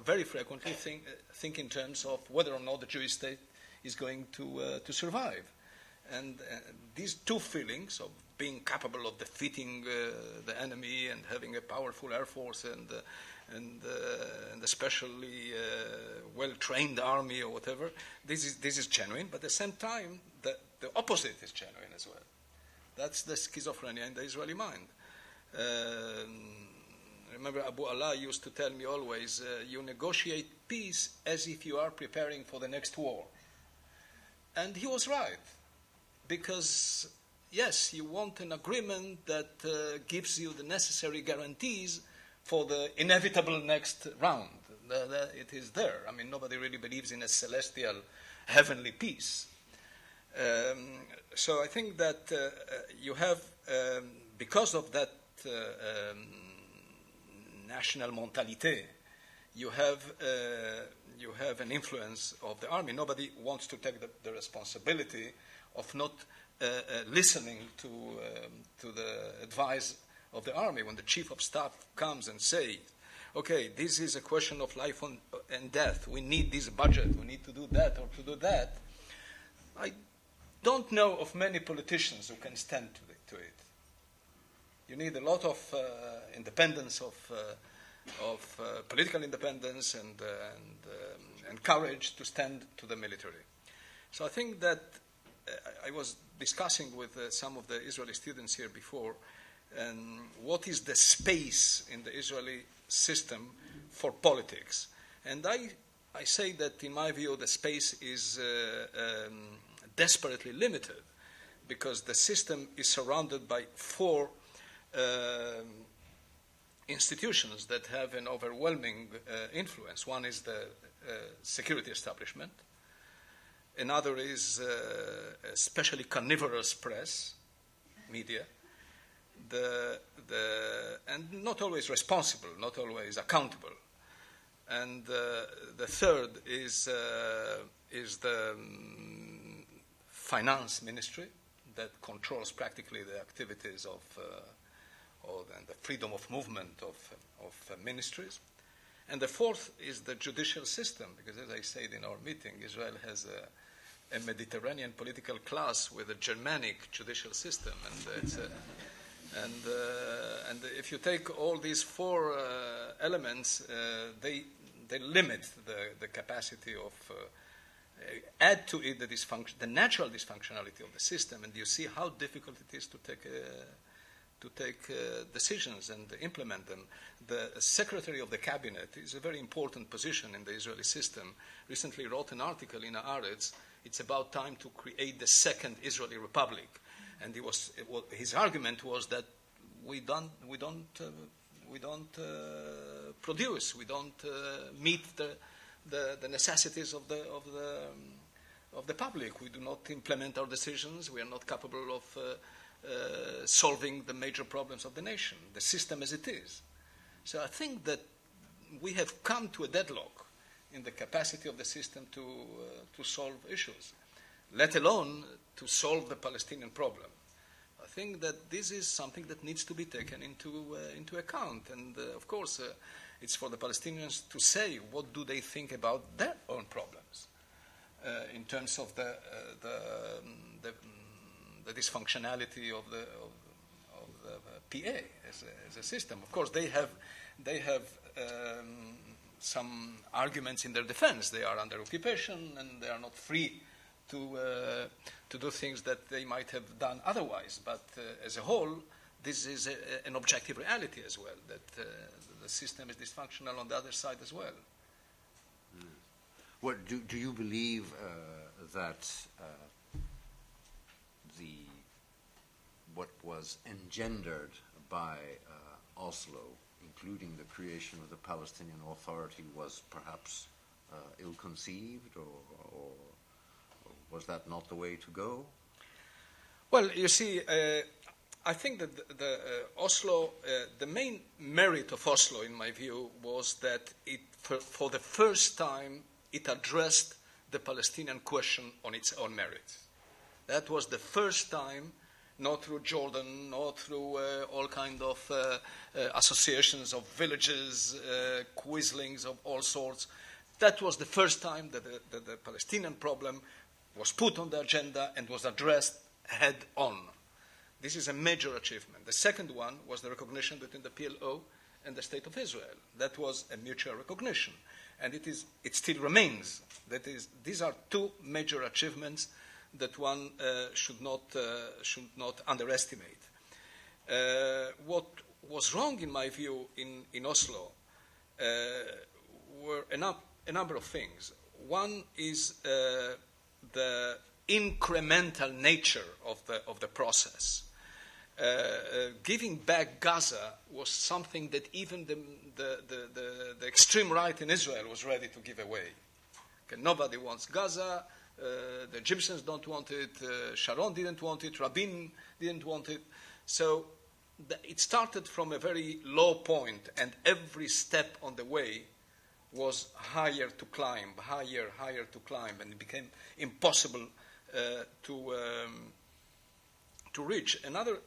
very frequently think in terms of whether or not the Jewish state is going to survive. And these two feelings of being capable of defeating the enemy and having a powerful air force and especially well-trained army or whatever, this is genuine. But at the same time, the opposite is genuine as well. That's the schizophrenia in the Israeli mind. Remember, Abu Allah used to tell me always, you negotiate peace as if you are preparing for the next war. And he was right. Because, yes, you want an agreement that gives you the necessary guarantees for the inevitable next round. It is there. I mean, nobody really believes in a celestial, heavenly peace. So I think that you have, because of that national mentalité, you have an influence of the army. Nobody wants to take the responsibility of not listening to the advice of the army. When the chief of staff comes and says, okay, this is a question of life and death, we need this budget, we need to do that or to do that, I don't know of many politicians who can stand to it. You need a lot of independence, of political independence and courage to stand to the military. So I think that I was discussing with some of the Israeli students here before, and what is the space in the Israeli system for politics. And I say that, in my view, the space is desperately limited, because the system is surrounded by four institutions that have an overwhelming influence. One is the security establishment. Another is especially carnivorous press, media, and not always responsible, not always accountable. And the third is the finance ministry that controls practically the activities and the freedom of movement of ministries. And the fourth is the judicial system, because as I said in our meeting, Israel has a Mediterranean political class with a Germanic judicial system, and if you take all these four elements, they limit the capacity of add to it the natural dysfunctionality of the system, and you see how difficult it is to take decisions and implement them. The Secretary of the Cabinet is a very important position in the Israeli system. Recently wrote an article in Haaretz. It's about time to create the second Israeli Republic, and his argument was that we don't produce, we don't meet the necessities of the public. We do not implement our decisions. We are not capable of solving the major problems of the nation, the system as it is. So I think that we have come to a deadlock in the capacity of the system to solve issues, let alone to solve the Palestinian problem. I think that this is something that needs to be taken into account. And of course, it's for the Palestinians to say what do they think about their own problems in terms of the dysfunctionality of the PA as a system. Of course, they have some arguments in their defense. They are under occupation and they are not free to do things that they might have done otherwise. But as a whole, this is an objective reality as well, that the system is dysfunctional on the other side as well. What do you believe that what was engendered by Oslo, including the creation of the Palestinian Authority, was perhaps ill-conceived, or was that not the way to go? Well, you see, I think that Oslo, the main merit of Oslo, in my view, was that for the first time, it addressed the Palestinian question on its own merits. That was the first time, not through Jordan, not through all kind of associations of villages, quislings of all sorts. That was the first time that the Palestinian problem was put on the agenda and was addressed head on. This is a major achievement. The second one was the recognition between the PLO and the State of Israel. That was a mutual recognition. And it still remains. These are two major achievements that one should not underestimate. What was wrong, in my view, in Oslo were a number of things. One is the incremental nature of the process. Giving back Gaza was something that even the extreme right in Israel was ready to give away. Okay, nobody wants Gaza. The Egyptians don't want it. Sharon didn't want it. Rabin didn't want it. So it started from a very low point, and every step on the way was higher to climb, and it became impossible to reach. Another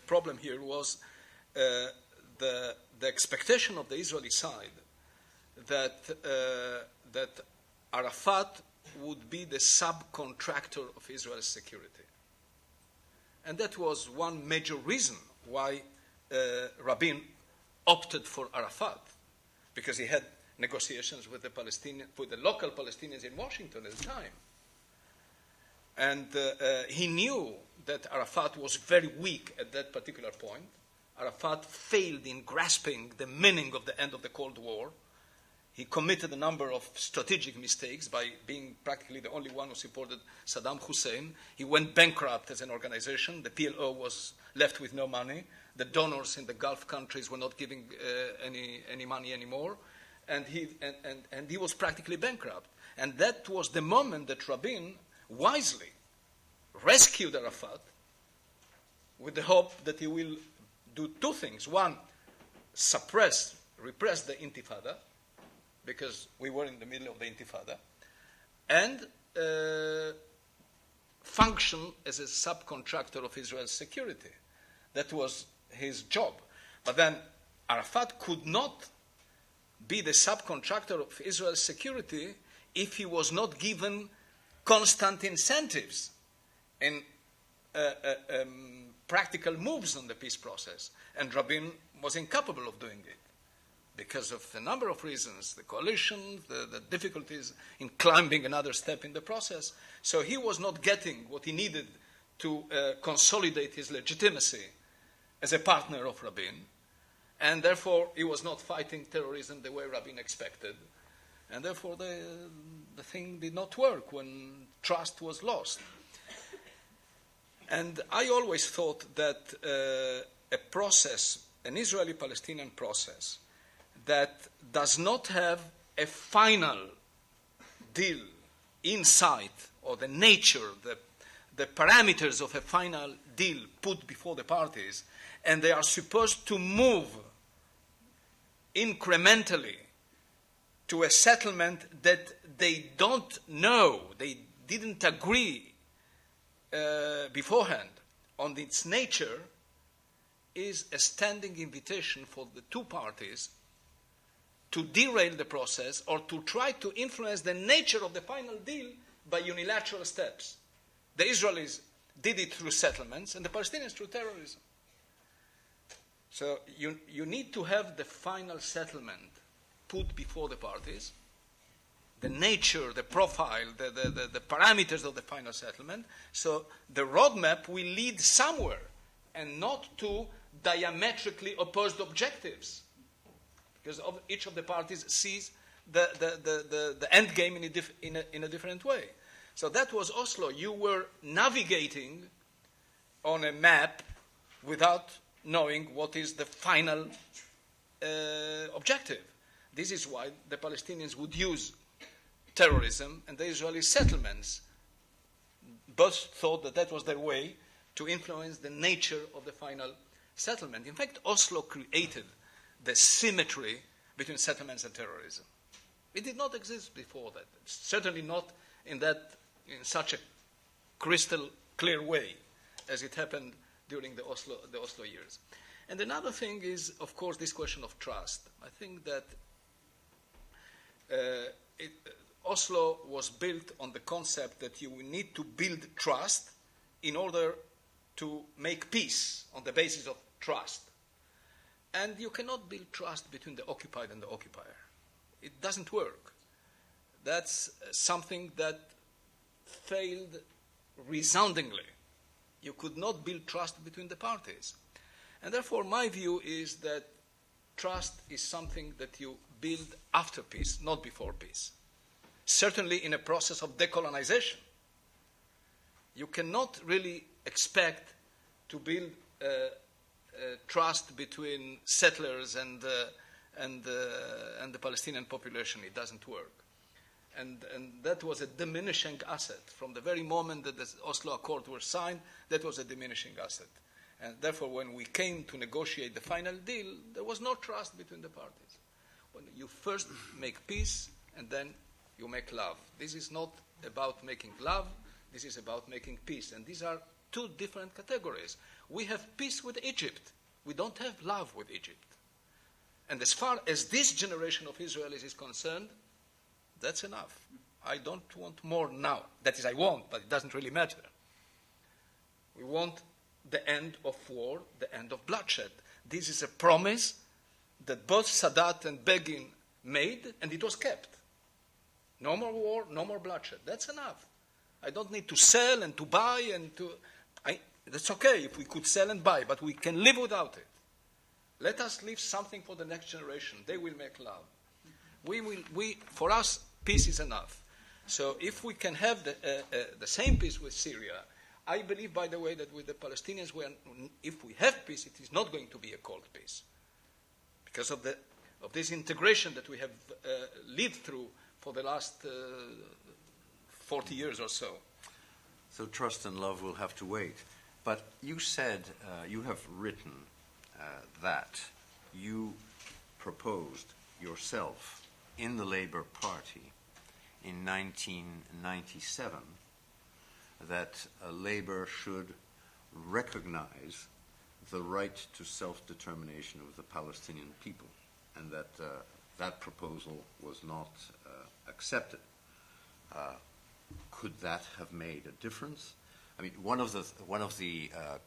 problem here was the expectation of the Israeli side that Arafat would be the subcontractor of Israel's security. And that was one major reason why Rabin opted for Arafat, because he had negotiations with the local Palestinians in Washington at the time. And he knew that Arafat was very weak at that particular point. Arafat failed in grasping the meaning of the end of the Cold War. He committed a number of strategic mistakes by being practically the only one who supported Saddam Hussein. He went bankrupt as an organization. The PLO was left with no money. The donors in the Gulf countries were not giving any money anymore. And he was practically bankrupt. And that was the moment that Rabin wisely rescued Arafat with the hope that he will do two things. One, repress the Intifada, because we were in the middle of the Intifada, and function as a subcontractor of Israel's security. That was his job. But then Arafat could not be the subcontractor of Israel's security if he was not given constant incentives and practical moves on the peace process. And Rabin was incapable of doing it because of a number of reasons, the coalition, the difficulties in climbing another step in the process. So he was not getting what he needed to consolidate his legitimacy as a partner of Rabin, and therefore he was not fighting terrorism the way Rabin expected, and therefore the thing did not work when trust was lost. And I always thought that a process, an Israeli-Palestinian process, that does not have a final deal in sight, or the nature, the parameters of a final deal put before the parties, and they are supposed to move incrementally to a settlement that they don't know, they didn't agree beforehand on its nature, is a standing invitation for the two parties to derail the process or to try to influence the nature of the final deal by unilateral steps. The Israelis did it through settlements and the Palestinians through terrorism. So you need to have the final settlement put before the parties, the nature, the profile, the parameters of the final settlement, so the roadmap will lead somewhere and not to diametrically opposed objectives, because each of the parties sees the end game in a different way. So that was Oslo. You were navigating on a map without knowing what is the final objective. This is why the Palestinians would use terrorism and the Israeli settlements. Both thought that that was their way to influence the nature of the final settlement. In fact, Oslo created the symmetry between settlements and terrorism. It did not exist before that. Certainly not in such a crystal clear way as it happened during the Oslo years. And another thing is, of course, this question of trust. I think that Oslo was built on the concept that you need to build trust in order to make peace on the basis of trust. And you cannot build trust between the occupied and the occupier. It doesn't work. That's something that failed resoundingly. You could not build trust between the parties. And therefore, my view is that trust is something that you build after peace, not before peace. Certainly in a process of decolonization. You cannot really expect to build trust between settlers and the Palestinian population. It doesn't work. And that was a diminishing asset. From the very moment that the Oslo Accord were signed, that was a diminishing asset. And therefore, when we came to negotiate the final deal, there was no trust between the parties. When you first make peace, and then you make love. This is not about making love, this is about making peace. And these are two different categories. We have peace with Egypt. We don't have love with Egypt. And as far as this generation of Israelis is concerned, that's enough. I don't want more now. That is, I want, but it doesn't really matter. We want the end of war, the end of bloodshed. This is a promise that both Sadat and Begin made, and it was kept. No more war, no more bloodshed. That's enough. I don't need to sell and to buy and to... That's okay if we could sell and buy, but we can live without it. Let us leave something for the next generation. They will make love. For us, peace is enough. So if we can have the same peace with Syria, I believe, by the way, that with the Palestinians, if we have peace, it is not going to be a cold peace. Because of this integration that we have lived through for the last 40 years or so. So trust and love will have to wait. But you said, you have written that you proposed yourself in the Labour Party in 1997 that Labour should recognize the right to self-determination of the Palestinian people, and that that proposal was not accepted. Could that have made a difference? I mean, one of the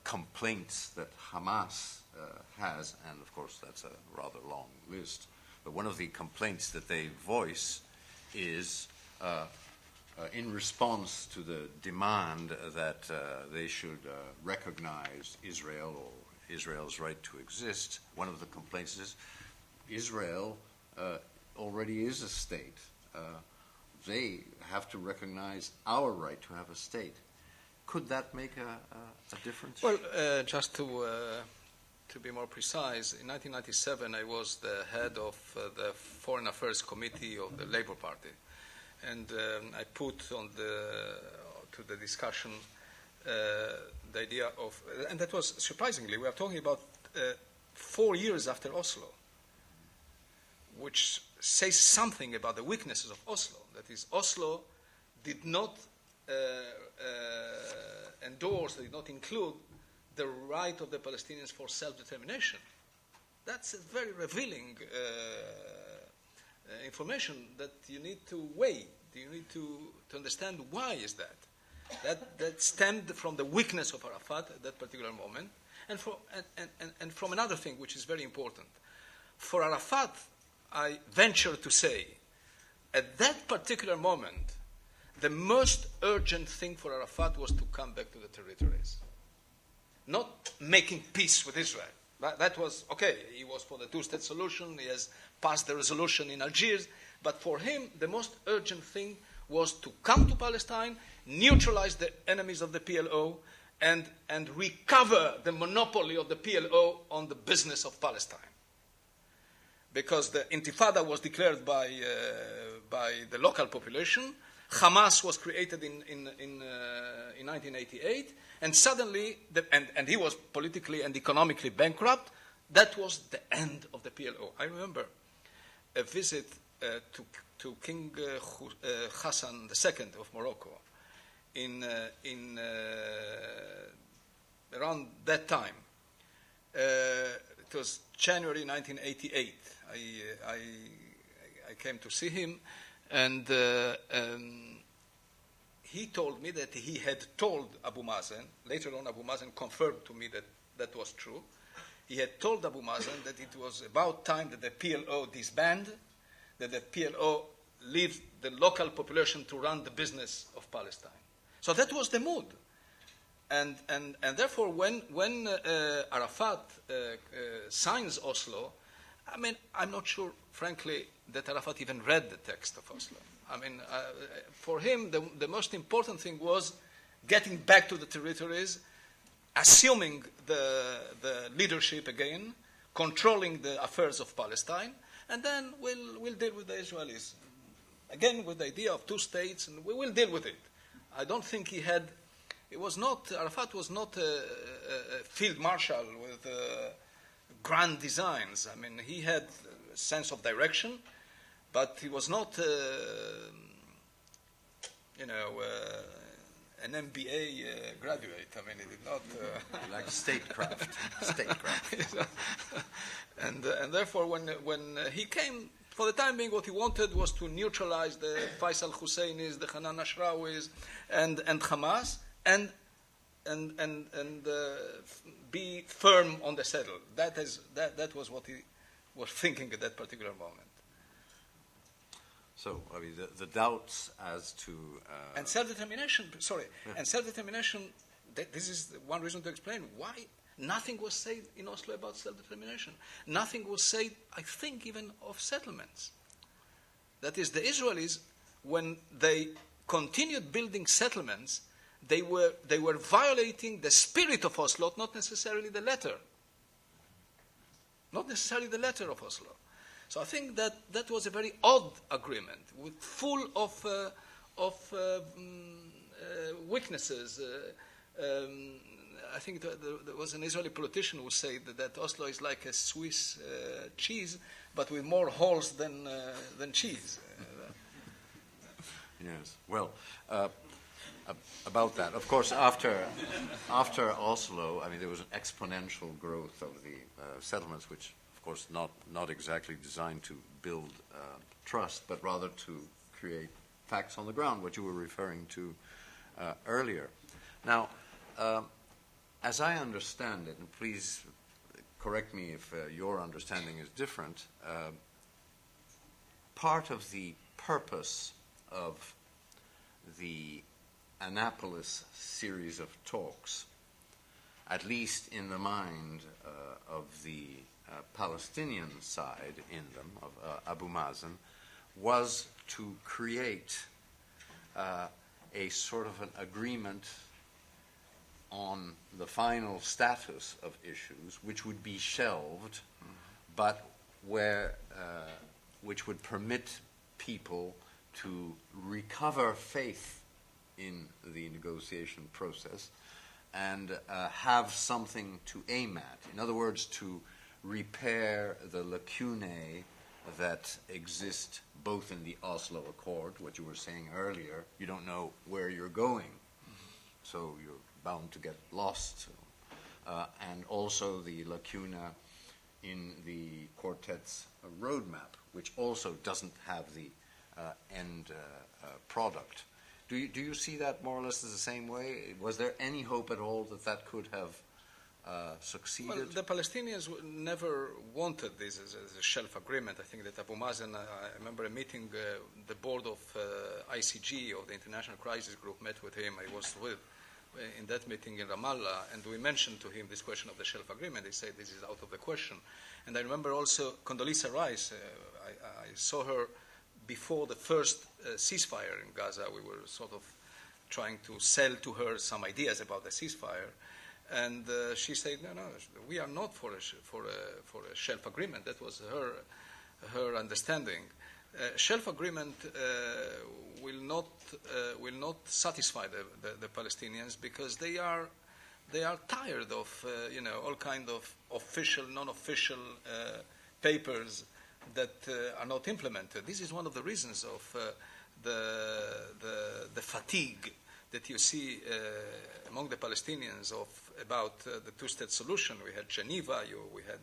complaints that Hamas has, and of course that's a rather long list, but one of the complaints that they voice is in response to the demand that they should recognize Israel or Israel's right to exist. One of the complaints is Israel already is a state. They have to recognize our right to have a state. Could that make a difference? Well, just to be more precise, in 1997 I was the head of the Foreign Affairs Committee of the Labour Party, and I put to the discussion the idea of, and that was surprisingly, we are talking about 4 years after Oslo, which says something about the weaknesses of Oslo. That is, Oslo did not endorse, did not include the right of the Palestinians for self-determination. That's a very revealing information that you need to weigh. You need to understand why is that. That stemmed from the weakness of Arafat at that particular moment, and from another thing which is very important. For Arafat, I venture to say, at that particular moment, the most urgent thing for Arafat was to come back to the territories, not making peace with Israel. That was, okay, he was for the two-state solution, he has passed the resolution in Algiers, but for him, the most urgent thing was to come to Palestine, neutralize the enemies of the PLO, and recover the monopoly of the PLO on the business of Palestine. Because the Intifada was declared by the local population, Hamas was created in 1988, and suddenly, and he was politically and economically bankrupt. That was the end of the PLO. I remember a visit to King Hassan II of Morocco in around that time. It was January 1988. I came to see him, and he told me that he had told Abu Mazen, later on Abu Mazen confirmed to me that that was true, he had told Abu Mazen that it was about time that the PLO disband, that the PLO leave the local population to run the business of Palestine. So that was the mood. And therefore, when Arafat signs Oslo, I mean, I'm not sure, frankly, that Arafat even read the text of Oslo. I mean, for him, the most important thing was getting back to the territories, assuming the leadership again, controlling the affairs of Palestine, and then we'll deal with the Israelis. Again, with the idea of two states, and we will deal with it. I don't think he had, Arafat was not a field marshal with grand designs. I mean, he had a sense of direction, but he was not, an MBA graduate. I mean, he did not... like statecraft. And therefore, when he came, for the time being, what he wanted was to neutralize the Faisal Husseinis, the Hanan Ashrawis, and Hamas, and be firm on the saddle. That was what he was thinking at that particular moment. So, I mean, the doubts as to... And self-determination, and self-determination, this is one reason to explain why nothing was said in Oslo about self-determination. Nothing was said, I think, even of settlements. That is, the Israelis, when they continued building settlements, they were violating the spirit of Oslo, not necessarily the letter. Not necessarily the letter of Oslo. So I think that was a very odd agreement, full of weaknesses, I think there was an Israeli politician who said that Oslo is like a Swiss cheese, but with more holes than cheese. Yes. Well, about that, of course, after Oslo, I mean, there was an exponential growth of the settlements, which, of course, not exactly designed to build trust, but rather to create facts on the ground, what you were referring to earlier. Now, as I understand it, and please correct me if your understanding is different, part of the purpose of the Annapolis series of talks, at least in the mind of the Palestinian side in them, of Abu Mazen, was to create a sort of an agreement on the final status of issues, which would be shelved, but which would permit people to recover faith in the negotiation process and have something to aim at. In other words, to repair the lacunae that exist both in the Oslo Accord, what you were saying earlier, you don't know where you're going, so you're bound to get lost, and also the lacuna in the quartet's roadmap, which also doesn't have the end product. Do you see that more or less as the same way? Was there any hope at all that could have succeeded? Well, the Palestinians never wanted this as a shelf agreement. I think that Abu Mazen, I remember a meeting, the board of ICG, of the International Crisis Group, met with him. I was in that meeting in Ramallah, and we mentioned to him this question of the shelf agreement. They said this is out of the question. And I remember also Condoleezza Rice. I saw her before the first ceasefire in Gaza. We were sort of trying to sell to her some ideas about the ceasefire. And she said, no, we are not for a shelf agreement. That was her understanding. Shelf agreement will not satisfy the Palestinians, because they are tired of all kind of official, non-official papers that are not implemented. This is one of the reasons of the fatigue that you see among the Palestinians about the two-state solution. We had Geneva, we had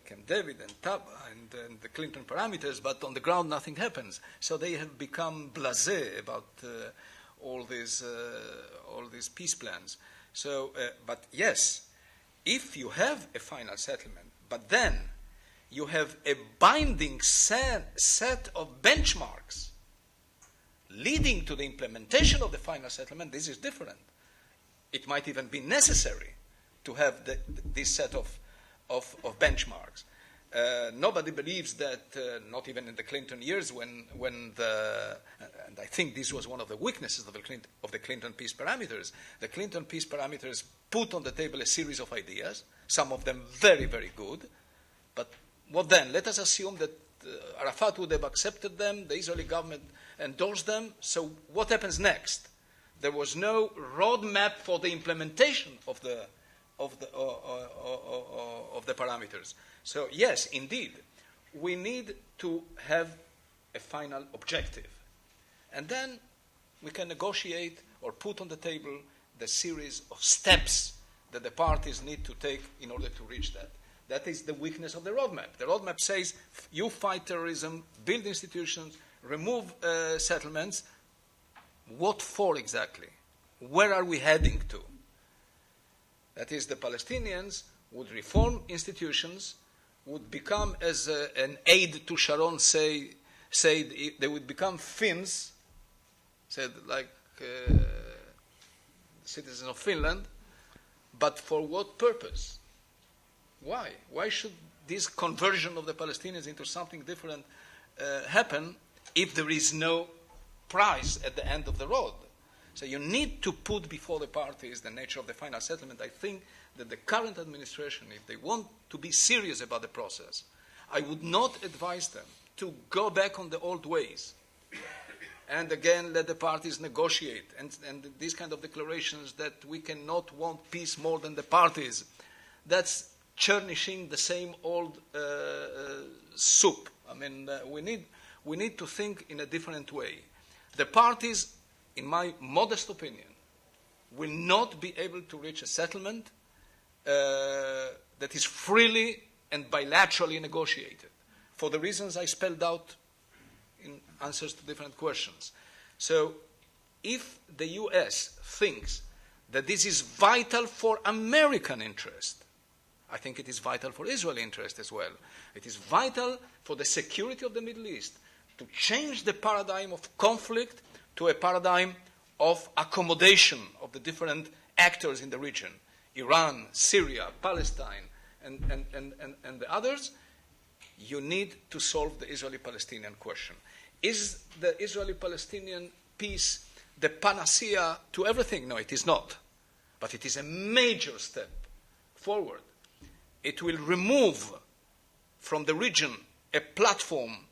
Camp David and Taba and the Clinton parameters, but on the ground nothing happens. So they have become blasé about all these peace plans. So, but yes, if you have a final settlement, but then you have a binding set of benchmarks leading to the implementation of the final settlement, this is different. It might even be necessary to have this set of benchmarks. Nobody believes that, not even in the Clinton years, when and I think this was one of the weaknesses of the Clinton peace parameters. The Clinton peace parameters put on the table a series of ideas, some of them very, very good, but what then? Let us assume that Arafat would have accepted them, the Israeli government endorsed them, so what happens next? There was no roadmap for the implementation of the parameters. So yes, indeed, we need to have a final objective. And then we can negotiate or put on the table the series of steps that the parties need to take in order to reach that. That is the weakness of the roadmap. The roadmap says, you fight terrorism, build institutions, remove settlements. What for exactly? Where are we heading to? That is, the Palestinians would reform institutions, would become, as an aide to Sharon said, they would become Finns, said like citizens of Finland, but for what purpose? Why? Why should this conversion of the Palestinians into something different happen if there is no prize at the end of the road? So you need to put before the parties the nature of the final settlement. I think that the current administration, if they want to be serious about the process, I would not advise them to go back on the old ways and again let the parties negotiate, and these kind of declarations that we cannot want peace more than the parties, that's churnishing the same old soup. I mean, we need to think in a different way. The parties, in my modest opinion, will not be able to reach a settlement that is freely and bilaterally negotiated, for the reasons I spelled out in answers to different questions. So if the US thinks that this is vital for American interest, I think it is vital for Israeli interest as well. It is vital for the security of the Middle East to change the paradigm of conflict to a paradigm of accommodation of the different actors in the region, Iran, Syria, Palestine, and the others. You need to solve the Israeli-Palestinian question. Is the Israeli-Palestinian peace the panacea to everything? No, it is not. But it is a major step forward. It will remove from the region a platform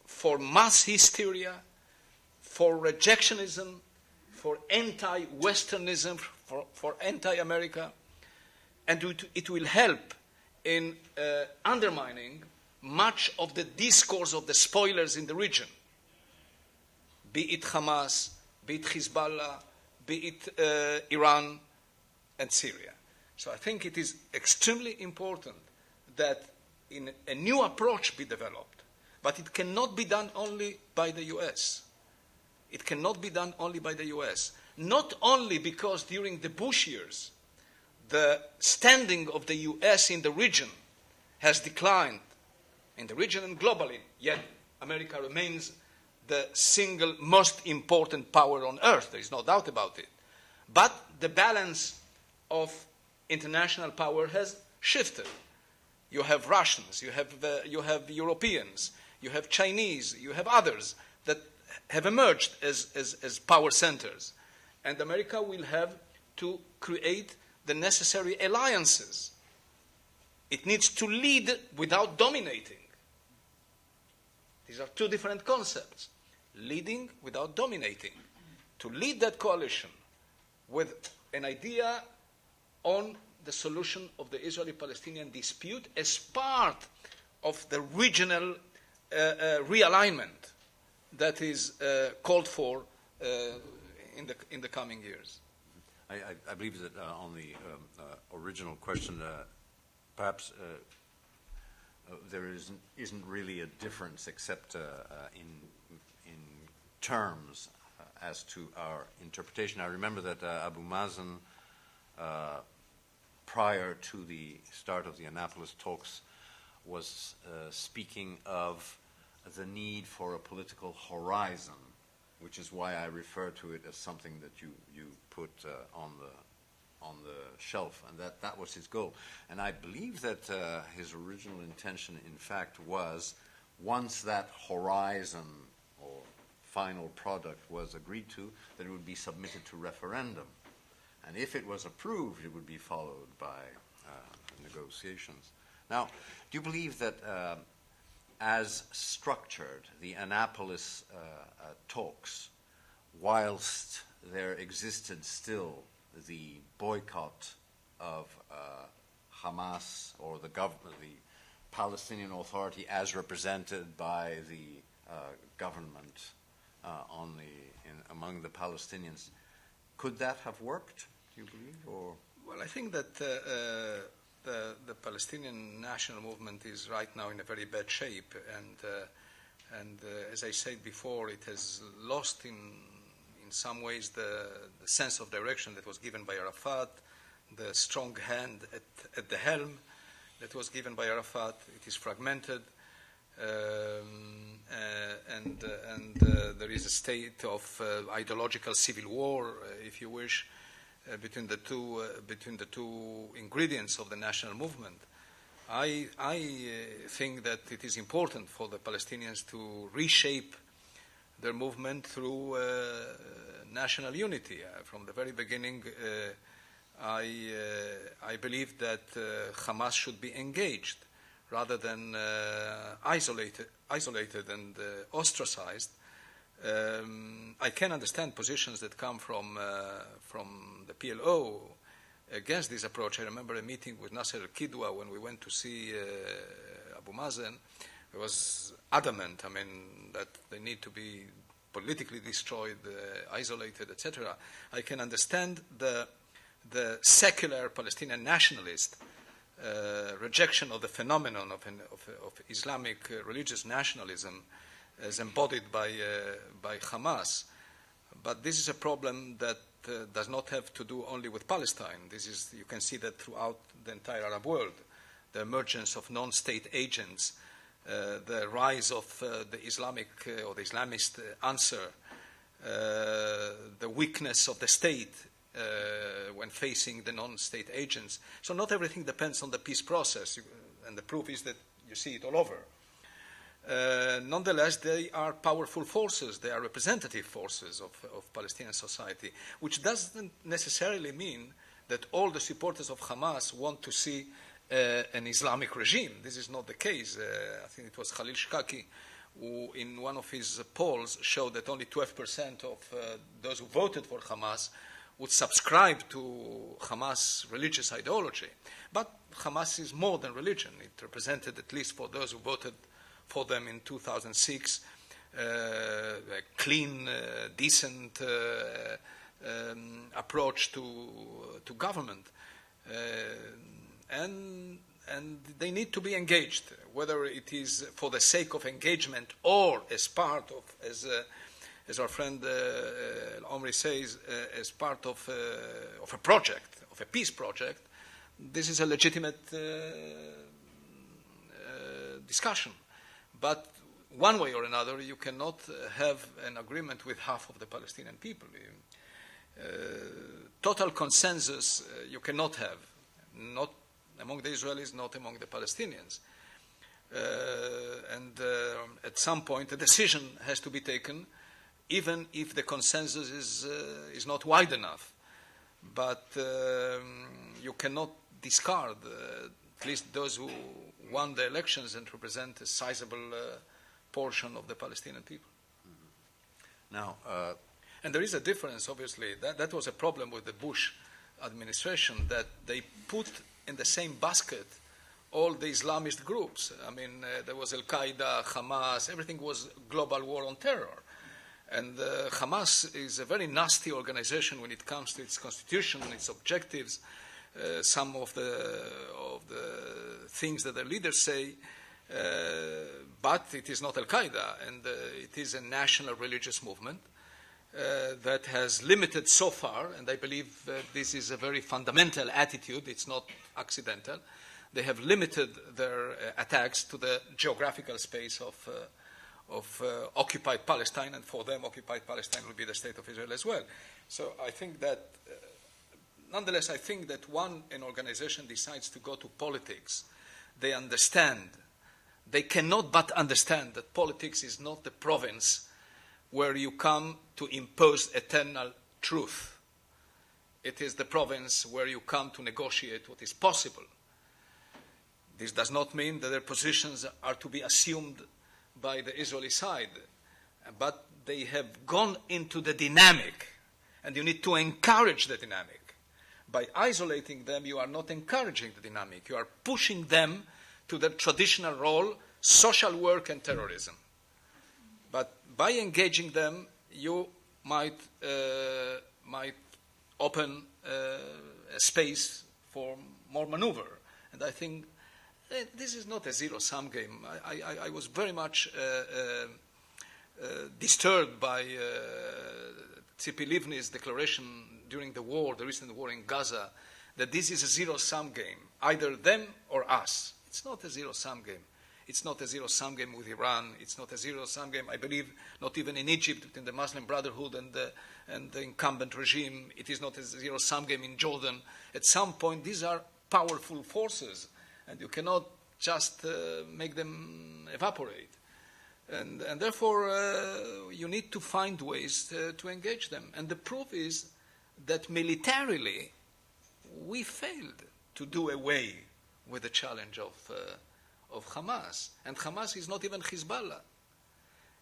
for mass hysteria, for rejectionism, for anti-Westernism, for anti-America, and it will help in undermining much of the discourse of the spoilers in the region, be it Hamas, be it Hezbollah, be it Iran and Syria. So I think it is extremely important that a new approach be developed, but it cannot be done only by the US. It cannot be done only by the US. Not only because during the Bush years, the standing of the US in the region has declined, in the region and globally, yet America remains the single most important power on earth. There is no doubt about it. But the balance of international power has shifted. You have Russians, you have Europeans, you have Chinese, you have others that have emerged as power centers. And America will have to create the necessary alliances. It needs to lead without dominating. These are two different concepts. Leading without dominating. To lead that coalition with an idea on the solution of the Israeli-Palestinian dispute as part of the regional realignment that is called for in the coming years. I believe that on the original question, perhaps there isn't really a difference except in terms as to our interpretation. I remember that Abu Mazen, prior to the start of the Annapolis talks, was speaking of the need for a political horizon, which is why I refer to it as something that you put on the shelf, and that was his goal. And I believe that his original intention, in fact, was once that horizon or final product was agreed to, that it would be submitted to referendum. And if it was approved, it would be followed by negotiations. Now, do you believe that as structured, the Annapolis talks, whilst there existed still the boycott of Hamas or the Palestinian Authority as represented by the government among the Palestinians, could that have worked, do you believe? Or? Well, I think that the Palestinian national movement is right now in a very bad shape, and as I said before, it has lost in some ways the sense of direction that was given by Arafat, the strong hand at the helm that was given by Arafat. It is fragmented, and there is a state of ideological civil war, if you wish, between the two ingredients of the national movement. I think that it is important for the Palestinians to reshape their movement through national unity. From the very beginning, I believe that Hamas should be engaged rather than isolated and ostracized. I can understand positions that come from the PLO against this approach. I remember a meeting with Nasser al-Kidwa when we went to see Abu Mazen. He was adamant, that they need to be politically destroyed, isolated, etc. I can understand the secular Palestinian nationalist rejection of the phenomenon of Islamic religious nationalism as embodied by Hamas. But this is a problem that does not have to do only with Palestine. You can see that throughout the entire Arab world. The emergence of non-state agents, the rise of the Islamic or the Islamist answer, the weakness of the state when facing the non-state agents. So not everything depends on the peace process, and the proof is that you see it all over. Nonetheless, they are powerful forces. They are representative forces of Palestinian society, which doesn't necessarily mean that all the supporters of Hamas want to see an Islamic regime. This is not the case. I think it was Khalil Shkaki who, in one of his polls, showed that only 12% of those who voted for Hamas would subscribe to Hamas religious ideology. But Hamas is more than religion. It represented, at least for those who voted for them in 2006, a clean, decent approach to government. And they need to be engaged, whether it is for the sake of engagement or as part of, as our friend Omri says, as part of a project, of a peace project. This is a legitimate discussion. But one way or another, you cannot have an agreement with half of the Palestinian people. Total consensus you cannot have, not among the Israelis, not among the Palestinians. And at some point, a decision has to be taken, even if the consensus is not wide enough. But you cannot discard, at least those who won the elections and represent a sizable portion of the Palestinian people. Mm-hmm. Now, and there is a difference, obviously. That was a problem with the Bush administration, that they put in the same basket all the Islamist groups. There was Al-Qaeda, Hamas, everything was global war on terror. And Hamas is a very nasty organization when it comes to its constitution, its objectives, some of the things that the leaders say, but it is not Al-Qaeda, and it is a national religious movement that has limited so far, and I believe this is a very fundamental attitude, it's not accidental. They have limited their attacks to the geographical space of occupied Palestine, and for them, occupied Palestine will be the state of Israel as well. So I think that, nonetheless, I think that an organization decides to go to politics, they understand, they cannot but understand that politics is not the province where you come to impose eternal truth. It is the province where you come to negotiate what is possible. This does not mean that their positions are to be assumed by the Israeli side, but they have gone into the dynamic, and you need to encourage the dynamic. By isolating them, you are not encouraging the dynamic. You are pushing them to their traditional role, social work and terrorism. But by engaging them, you might open a space for more maneuver. And I think this is not a zero-sum game. I was very much disturbed by Tzipi Livni's declaration during the war, the recent war in Gaza, that this is a zero-sum game, either them or us. It's not a zero-sum game. It's not a zero-sum game with Iran. It's not a zero-sum game, I believe, not even in Egypt, between the Muslim Brotherhood and the incumbent regime. It is not a zero-sum game in Jordan. At some point, these are powerful forces, and you cannot just make them evaporate. And therefore, you need to find ways to engage them. And the proof is that militarily, we failed to do away with the challenge of Hamas. And Hamas is not even Hezbollah.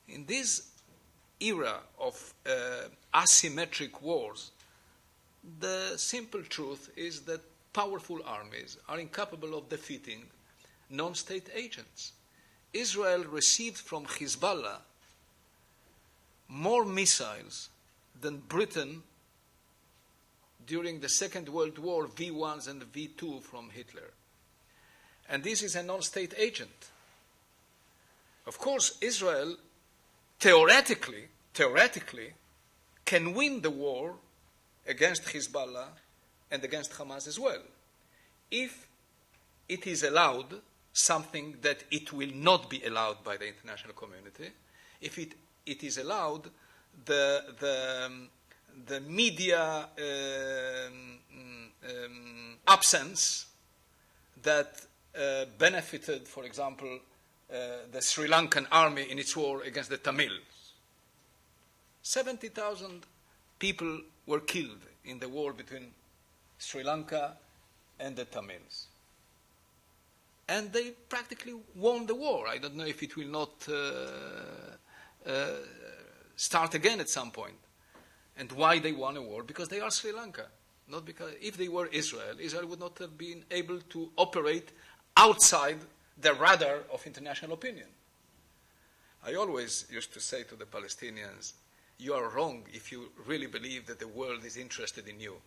In these era of asymmetric wars, the simple truth is that powerful armies are incapable of defeating non-state agents. Israel received from Hezbollah more missiles than Britain during the Second World War, V-1s and V-2 from Hitler. And this is a non-state agent. Of course, Israel theoretically can win the war against Hezbollah and against Hamas as well, if it is allowed something that it will not be allowed by the international community, if it is allowed the media absence that benefited, for example, the Sri Lankan army in its war against the Tamils. 70,000 people were killed in the war between Sri Lanka and the Tamils. And they practically won the war. I don't know if it will not start again at some point. And why they won a war? Because they are Sri Lanka. Not because if they were Israel, Israel would not have been able to operate outside the radar of international opinion. I always used to say to the Palestinians, you are wrong if you really believe that the world is interested in you.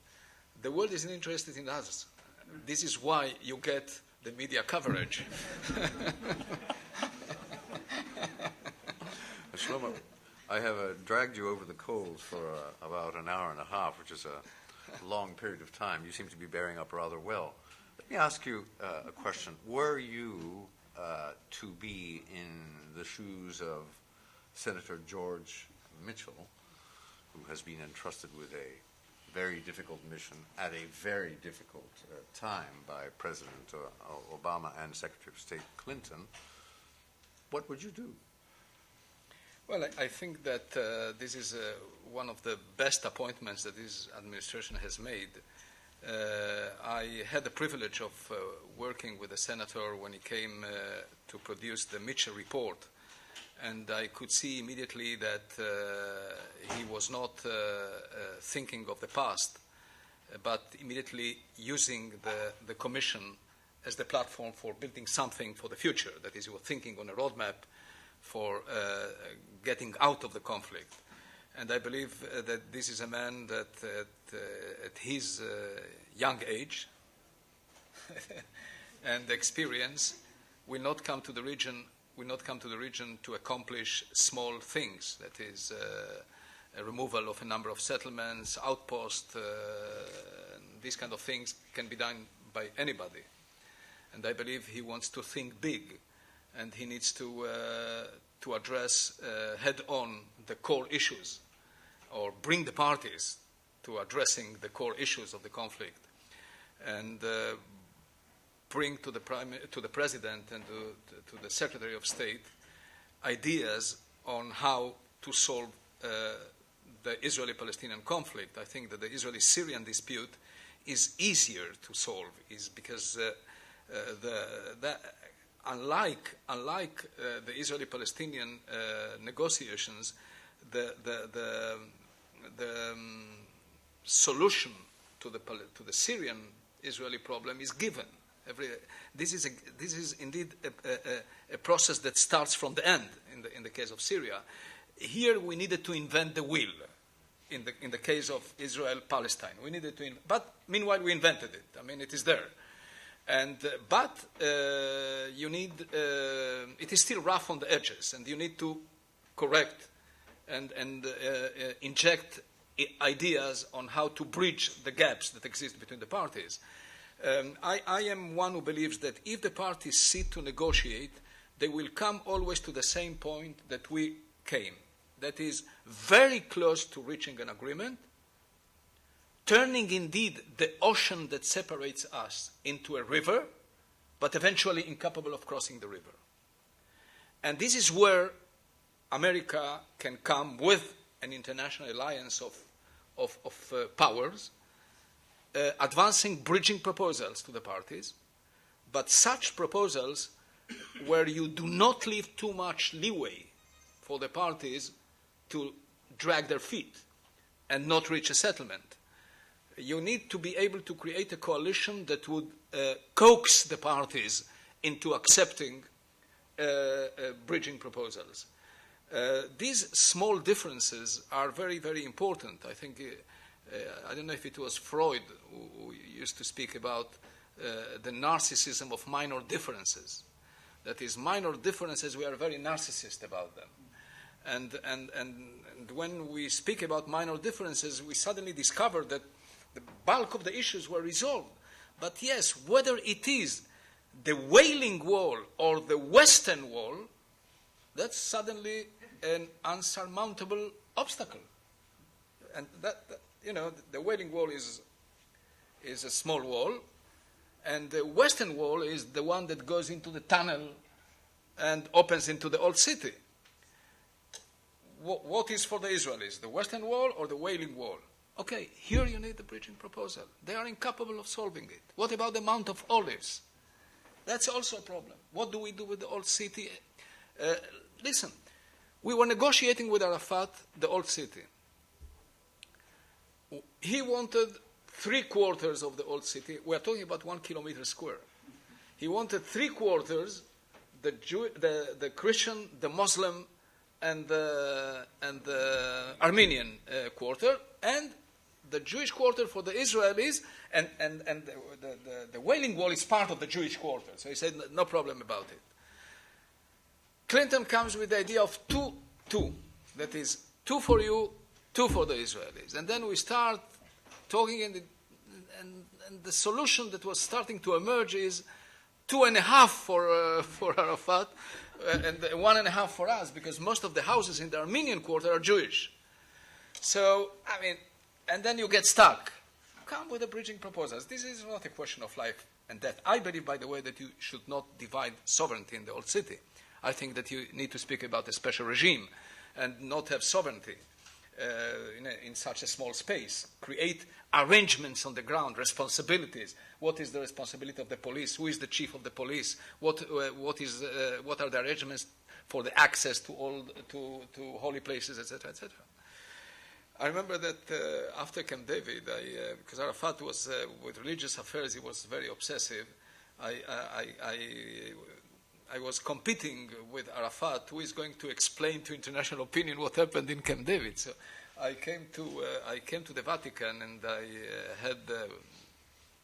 The world isn't interested in us. This is why you get the media coverage. Shlomo, I have dragged you over the coals for about an hour and a half, which is a long period of time. You seem to be bearing up rather well. Let me ask you a question. Were you to be in the shoes of Senator George Mitchell, who has been entrusted with a very difficult mission at a very difficult time by President Obama and Secretary of State Clinton, what would you do? Well, I think that this is one of the best appointments that this administration has made. I had the privilege of working with the senator when he came to produce the Mitchell report, and I could see immediately that he was not thinking of the past, but immediately using the commission as the platform for building something for the future. That is, he was thinking on a roadmap for getting out of the conflict. And I believe that this is a man that at his young age and experience will not come to the region to accomplish small things. That is a removal of a number of settlements, outposts, these kind of things can be done by anybody. And I believe he wants to think big, and he needs to address head-on the core issues, or bring the parties to addressing the core issues of the conflict, and bring to the President and to the Secretary of State ideas on how to solve the Israeli-Palestinian conflict. I think that the Israeli-Syrian dispute is easier to solve, is because unlike the Israeli-Palestinian negotiations, the solution to the Syrian-Israeli problem is given. This is indeed a process that starts from the end. In the case of Syria, here we needed to invent the wheel. In the case of Israel-Palestine, we needed to. But meanwhile, we invented it. I mean, it is there. And but you need. It is still rough on the edges, and you need to correct and inject ideas on how to bridge the gaps that exist between the parties. I am one who believes that if the parties sit to negotiate, they will come always to the same point that we came. That is, very close to reaching an agreement, turning indeed the ocean that separates us into a river, but eventually incapable of crossing the river. And this is where America can come with an international alliance of powers, advancing bridging proposals to the parties, but such proposals where you do not leave too much leeway for the parties to drag their feet and not reach a settlement. You need to be able to create a coalition that would coax the parties into accepting bridging proposals. These small differences are very, very important. I think, I don't know if it was Freud who used to speak about the narcissism of minor differences. That is, minor differences, we are very narcissist about them. And when we speak about minor differences, we suddenly discover that the bulk of the issues were resolved. But yes, whether it is the Wailing Wall or the Western Wall, that's suddenly an unsurmountable obstacle. And that the Wailing Wall is a small wall, and the Western Wall is the one that goes into the tunnel and opens into the old city. What is for the Israelis, the Western Wall or the Wailing Wall? Okay, here you need the bridging proposal. They are incapable of solving it. What about the Mount of Olives? That's also a problem. What do we do with the old city? Listen, we were negotiating with Arafat the old city. He wanted 3/4 of the old city. We are talking about 1 kilometer square. He wanted 3/4, the Christian, the Muslim, and the Armenian quarter, and the Jewish quarter for the Israelis, and the Wailing Wall is part of the Jewish quarter. So he said, no problem about it. Clinton comes with the idea of two. That is, 2 for you, 2 for the Israelis. And then we start talking, and the solution that was starting to emerge is 2.5 for Arafat, and 1.5 for us, because most of the houses in the Armenian quarter are Jewish. So, and then you get stuck. Come with the bridging proposals. This is not a question of life and death. I believe, by the way, that you should not divide sovereignty in the old city. I think that you need to speak about a special regime and not have sovereignty in such a small space. Create arrangements on the ground, responsibilities. What is the responsibility of the police? Who is the chief of the police? What are the arrangements for the access to holy places, etc., etc. I remember that after Camp David, because Arafat was with religious affairs, he was very obsessive. I was competing with Arafat, who is going to explain to international opinion what happened in Camp David. So I came to the Vatican, and I had the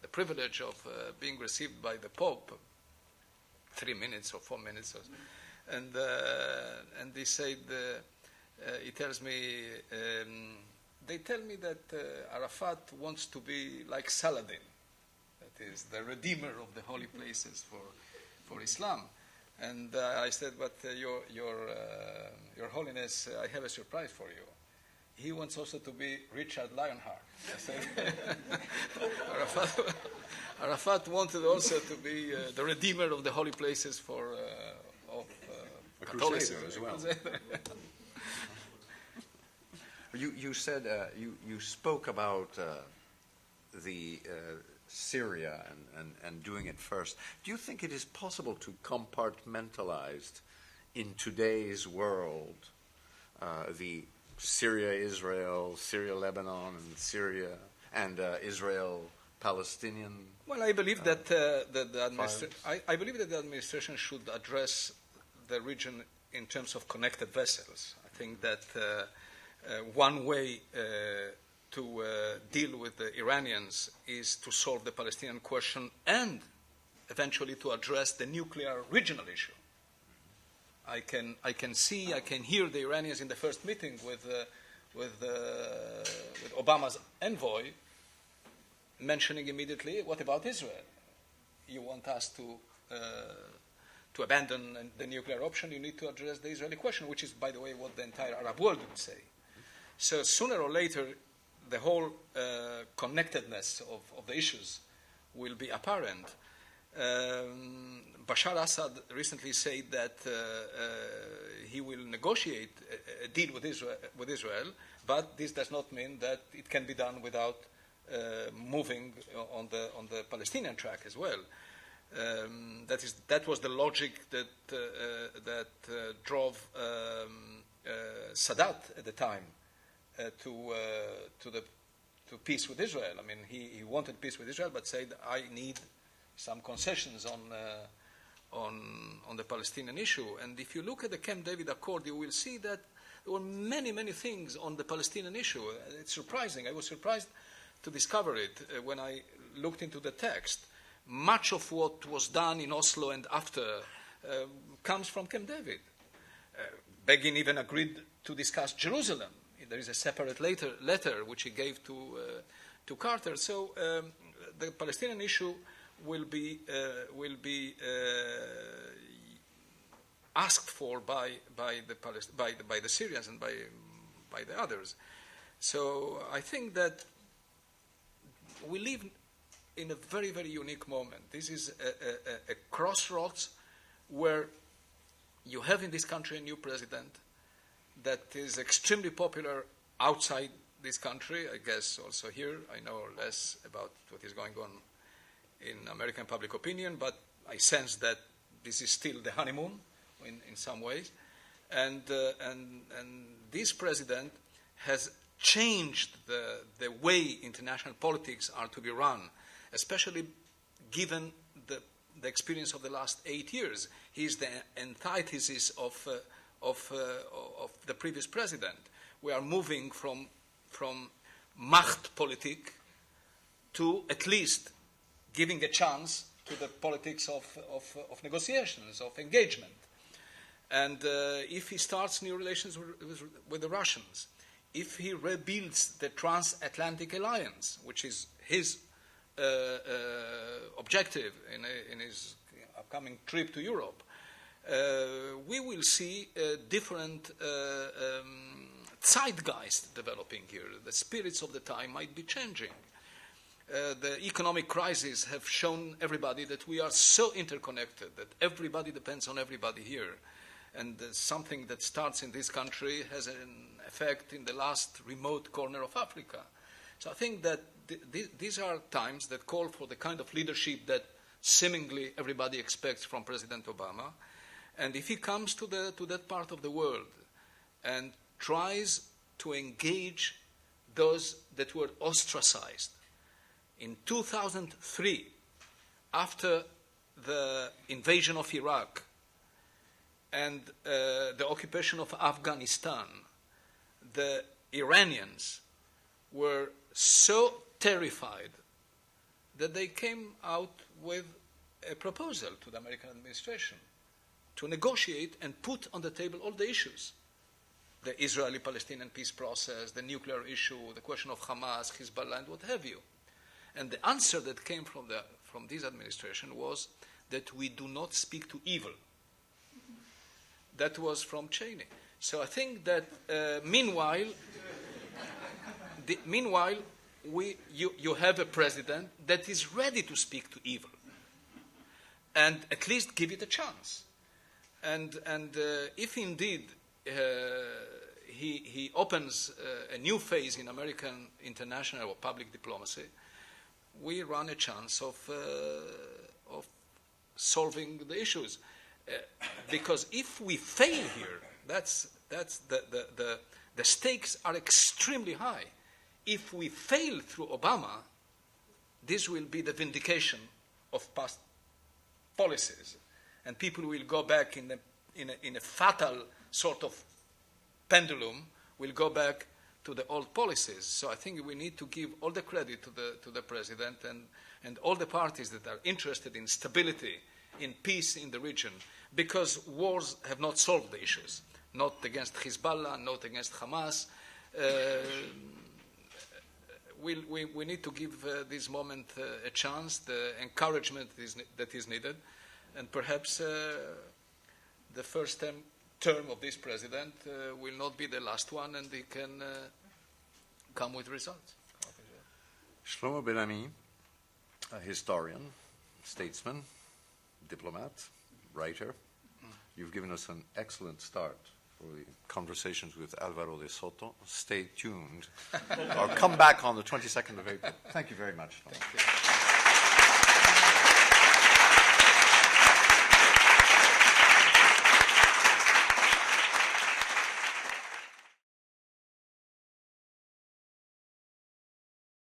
privilege of being received by the Pope, 3 minutes or 4 minutes, and he said, he tells me, they tell me that Arafat wants to be like Saladin, that is the redeemer of the holy places for Islam. And I said, but Your Holiness, I have a surprise for you. He wants also to be Richard Lionheart. I said, Arafat wanted also to be the redeemer of the holy places of Catholicism as well. You said you spoke about the Syria and doing it first. Do you think it is possible to compartmentalize in today's world the Syria-Israel, Syria-Lebanon, and Syria and Israel-Palestinian? Well, I believe that I believe that the administration should address the region in terms of connected vessels. I think that one way to deal with the Iranians is to solve the Palestinian question and eventually to address the nuclear regional issue. I can hear the Iranians in the first meeting with Obama's envoy mentioning immediately, what about Israel? You want us to abandon the nuclear option, you need to address the Israeli question, which is, by the way, what the entire Arab world would say. So sooner or later, the whole connectedness of the issues will be apparent. Bashar Assad recently said that he will negotiate a deal with Israel, but this does not mean that it can be done without moving on the Palestinian track as well. That was the logic that drove Sadat at the time to peace with Israel. I mean, he wanted peace with Israel, but said, I need some concessions on the Palestinian issue. And if you look at the Camp David Accord, you will see that there were many, many things on the Palestinian issue. It's surprising. I was surprised to discover it when I looked into the text. Much of what was done in Oslo and after comes from Camp David. Begin even agreed to discuss Jerusalem. There is a separate letter which he gave to Carter. So the Palestinian issue will be asked for by the Syrians and by the others. So I think that we live in a very, very unique moment. This is a crossroads where you have in this country a new president that is extremely popular outside this country, I guess also here. I know less about what is going on in American public opinion, but I sense that this is still the honeymoon in some ways. And this president has changed the way international politics are to be run, especially given the experience of the last 8 years. He is the antithesis of the previous president. We are moving from Machtpolitik to at least giving a chance to the politics of negotiations, of engagement. And if he starts new relations with the Russians, if he rebuilds the transatlantic alliance, which is his objective in his upcoming trip to Europe, we will see a different zeitgeist developing here. The spirits of the time might be changing. The economic crisis have shown everybody that we are so interconnected, that everybody depends on everybody here. And something that starts in this country has an effect in the last remote corner of Africa. So I think that these are times that call for the kind of leadership that seemingly everybody expects from President Obama. And if he comes to that part of the world and tries to engage those that were ostracized, in 2003, after the invasion of Iraq and the occupation of Afghanistan, the Iranians were so terrified that they came out with a proposal to the American administration to negotiate and put on the table all the issues. The Israeli-Palestinian peace process, the nuclear issue, the question of Hamas, Hezbollah, and what have you. And the answer that came from this administration was that we do not speak to evil. That was from Cheney. So I think that meanwhile, you have a president that is ready to speak to evil, and at least give it a chance. And if indeed he opens a new phase in American international or public diplomacy, we run a chance of solving the issues. Because if we fail here, that's the stakes are extremely high. If we fail through Obama, this will be the vindication of past policies, and people will go back in a fatal sort of pendulum. Will go back to the old policies. So I think we need to give all the credit to the president and all the parties that are interested in stability, in peace in the region, because wars have not solved the issues. Not against Hezbollah, not against Hamas. We need to give this moment a chance, the encouragement that is needed, and perhaps the first term of this president will not be the last one, and he can come with results. Shlomo Ben-Ami, a historian, statesman, diplomat, writer. You've given us an excellent start for the conversations with Alvaro de Soto. Stay tuned or come back on the 22nd of April. Thank you very much. Thank you.